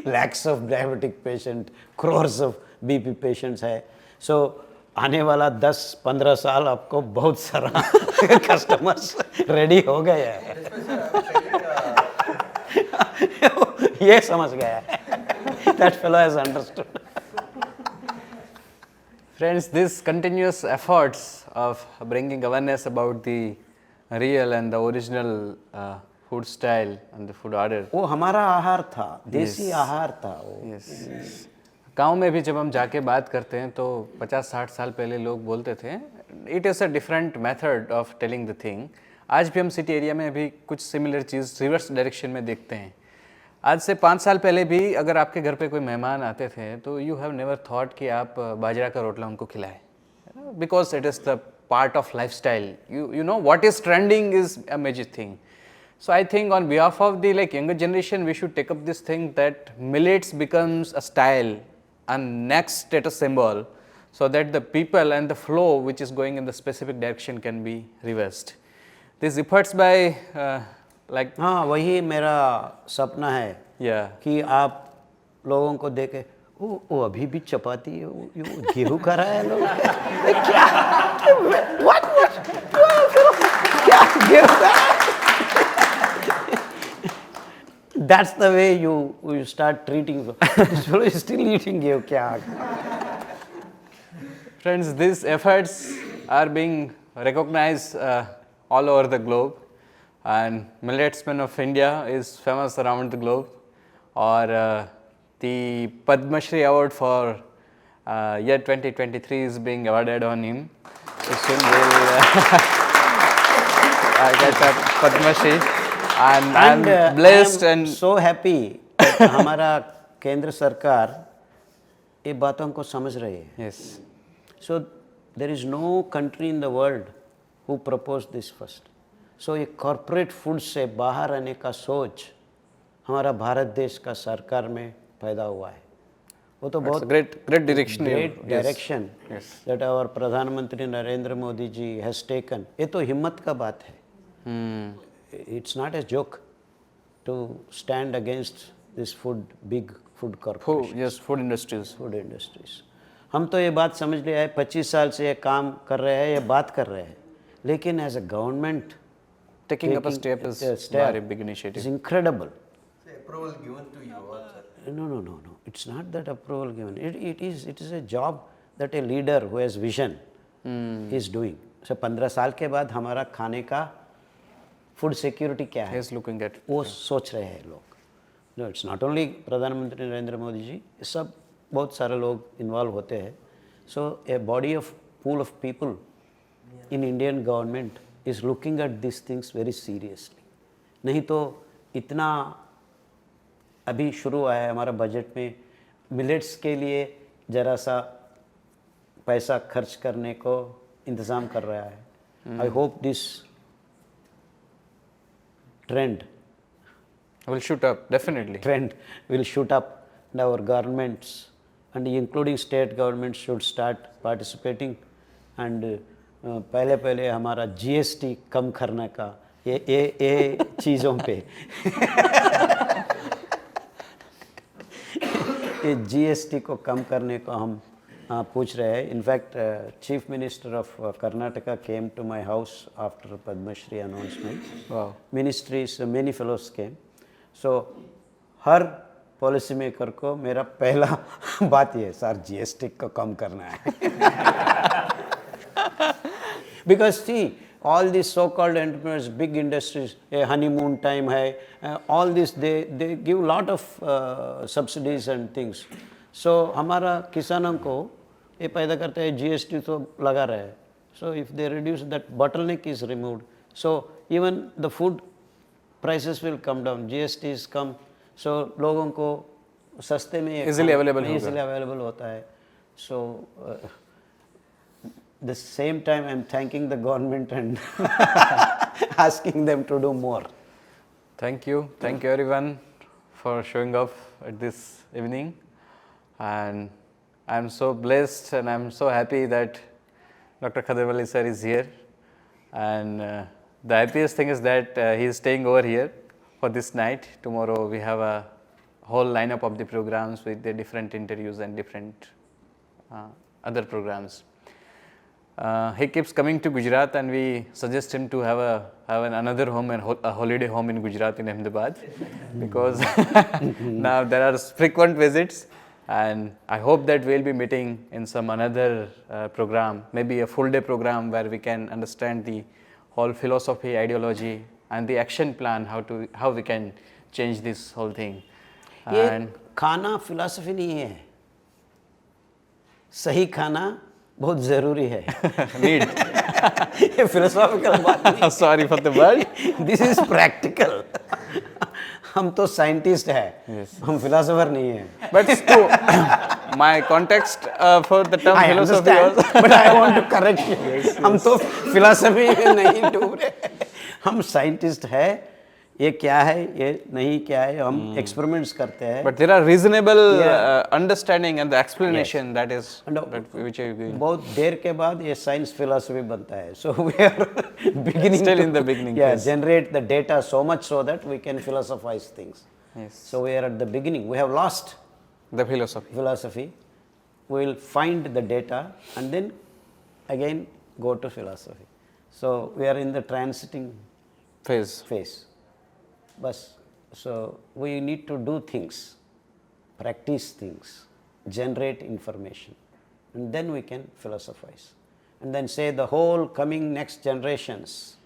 Lakhs of diabetic patient, crores of BP patients है. So आने वाला 10-15 साल आपको बहुत सारा कस्टमर्स रेडी हो गए हैं. ये समझ गया है. That fellow has understood. Friends, this continuous efforts of bringing awareness about the real and the original food style and the food order. वो हमारा आहार था, देसी आहार था वो. Yes. गांव में भी जब हम जाके बात करते हैं तो 50-60 साल पहले लोग बोलते थे it is a different method of telling the thing. आज भी हम सिटी एरिया में भी कुछ सिमिलर चीज़ रिवर्स डायरेक्शन में देखते हैं. आज से 5 साल पहले भी अगर आपके घर पे कोई मेहमान आते थे तो यू हैव नेवर थॉट कि आप बाजरा का रोटला उनको खिलाएं, because it is the part of life style. You know what is trending is a major thing. So I think on behalf of the younger generation, we should take up this thing that millets becomes a style and next status symbol, so that the people and the flow which is going in the specific direction can be reversed. These efforts by हाँ, वही मेरा सपना है कि आप लोगों को देखे वो अभी भी चपाती गेहूँ खा रहा है लोग. क्या गेहूँ? That's the way you start treating. This fellow is still eating ये क्या? Friends, these efforts are being recognized all over the globe, and Millet Man of India is famous around the globe. Or the Padma Shri award for year 2023 is being awarded on him. So soon we'll get a Padma Shri, and I'm blessed I am and so happy that हमारा केंद्र सरकार ये बातों को समझ रही है. yes. So there is no country in the world who proposed this first. So ये corporate food से बाहर आने का सोच हमारा भारत देश का सरकार में पैदा हुआ है. वो तो बहुत great direction. great direction Yes. that our प्रधानमंत्री नरेंद्र मोदी जी has taken. ये तो हिम्मत का बात है. It's not a joke to stand against this big food corporation. Food industries. Food industries. हम तो ये बात समझ लिया है, 25 साल से ये काम कर रहे हैं, ये बात कर रहे हैं, लेकिन as a government Taking up a step is a very big initiative. is incredible. Say approval given to you also. No. It's not that approval given. It is a job that a leader who has vision is doing. So 15 साल के बाद हमारा खाने का food security क्या है, He's looking at वो सोच रहे हैं लोग. नो इट्स नॉट ओनली प्रधानमंत्री नरेंद्र मोदी जी, सब बहुत सारे लोग इन्वॉल्व होते हैं. So a body of pool of people in Indian government is looking at this things very seriously. नहीं तो इतना अभी शुरू हुआ है हमारा बजट में मिलेट्स के लिए ज़रा सा पैसा खर्च करने को इंतज़ाम कर रहा है. I hope this trend will shoot up, definitely. will shoot up, and our governments and including state governments should start participating. And पहले हमारा GST कम करने का ये चीज़ों पे ये GST को कम करने को हम पूछ रहे हैं. In fact chief minister of Karnataka came to my house after Padma Shri announcement. Wow. Ministries many fellows came. So हर पॉलिसी मेकर को मेरा पहला बात ये, सर GST को कम करना है. Because see all these so-called entrepreneurs, big industries, honeymoon time hai, all this they give lot of subsidies and things. So हमारा किसानों को ये पैदा करते हैं, GST तो लगा रहे हैं. So if they reduce that bottleneck is removed, so even the food prices will come down. GST is come, so लोगों को सस्ते में easily available होता है. So the same time I'm thanking the government and asking them to do more. Thank you everyone for showing up at this evening, and I'm so blessed and I'm so happy that Dr. Khadar Vali sir is here, and the happiest thing is that he is staying over here for this night. Tomorrow we have a whole lineup of the programs with the different interviews and different other programs. He keeps coming to Gujarat, and we suggest him to have another home and a holiday home in Gujarat, in Ahmedabad, because now there are frequent visits, and I hope that we'll be meeting in some another program, maybe a full day program where we can understand the whole philosophy, ideology, and the action plan, how we can change this whole thing. ये And खाना philosophy नहीं है, सही खाना बहुत ज़रूरी है. need. ये फिलोसॉफिकल बात नहीं. Sorry for the word. This is practical. हम तो साइंटिस्ट हैं, हम फिलोसोफर नहीं हैं. But still, my context for the term I philosophy understand, was but I want to correct you. हम तो फिलोसफी में नहीं डूब रहे, हम साइंटिस्ट हैं. ये क्या है, ये नहीं क्या है, हम एक्सपेरिमेंट्स करते हैं. But there are reasonable understanding and the explanation that is which are going. बहुत देर के बाद ये साइंस फिलोसफी बनता है. So we are beginning Still to, in the beginning yeah, phase. generate the data so much so that we can philosophize things. Yes. So we are at the beginning. We have lost The philosophy. We will find the data and then again go to philosophy. So we are in the transiting phase. phase. बस So we need to do things, practice things, generate information, and then we can philosophize. And then say the whole coming next generations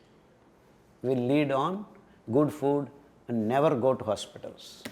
will lead on good food and never go to hospitals.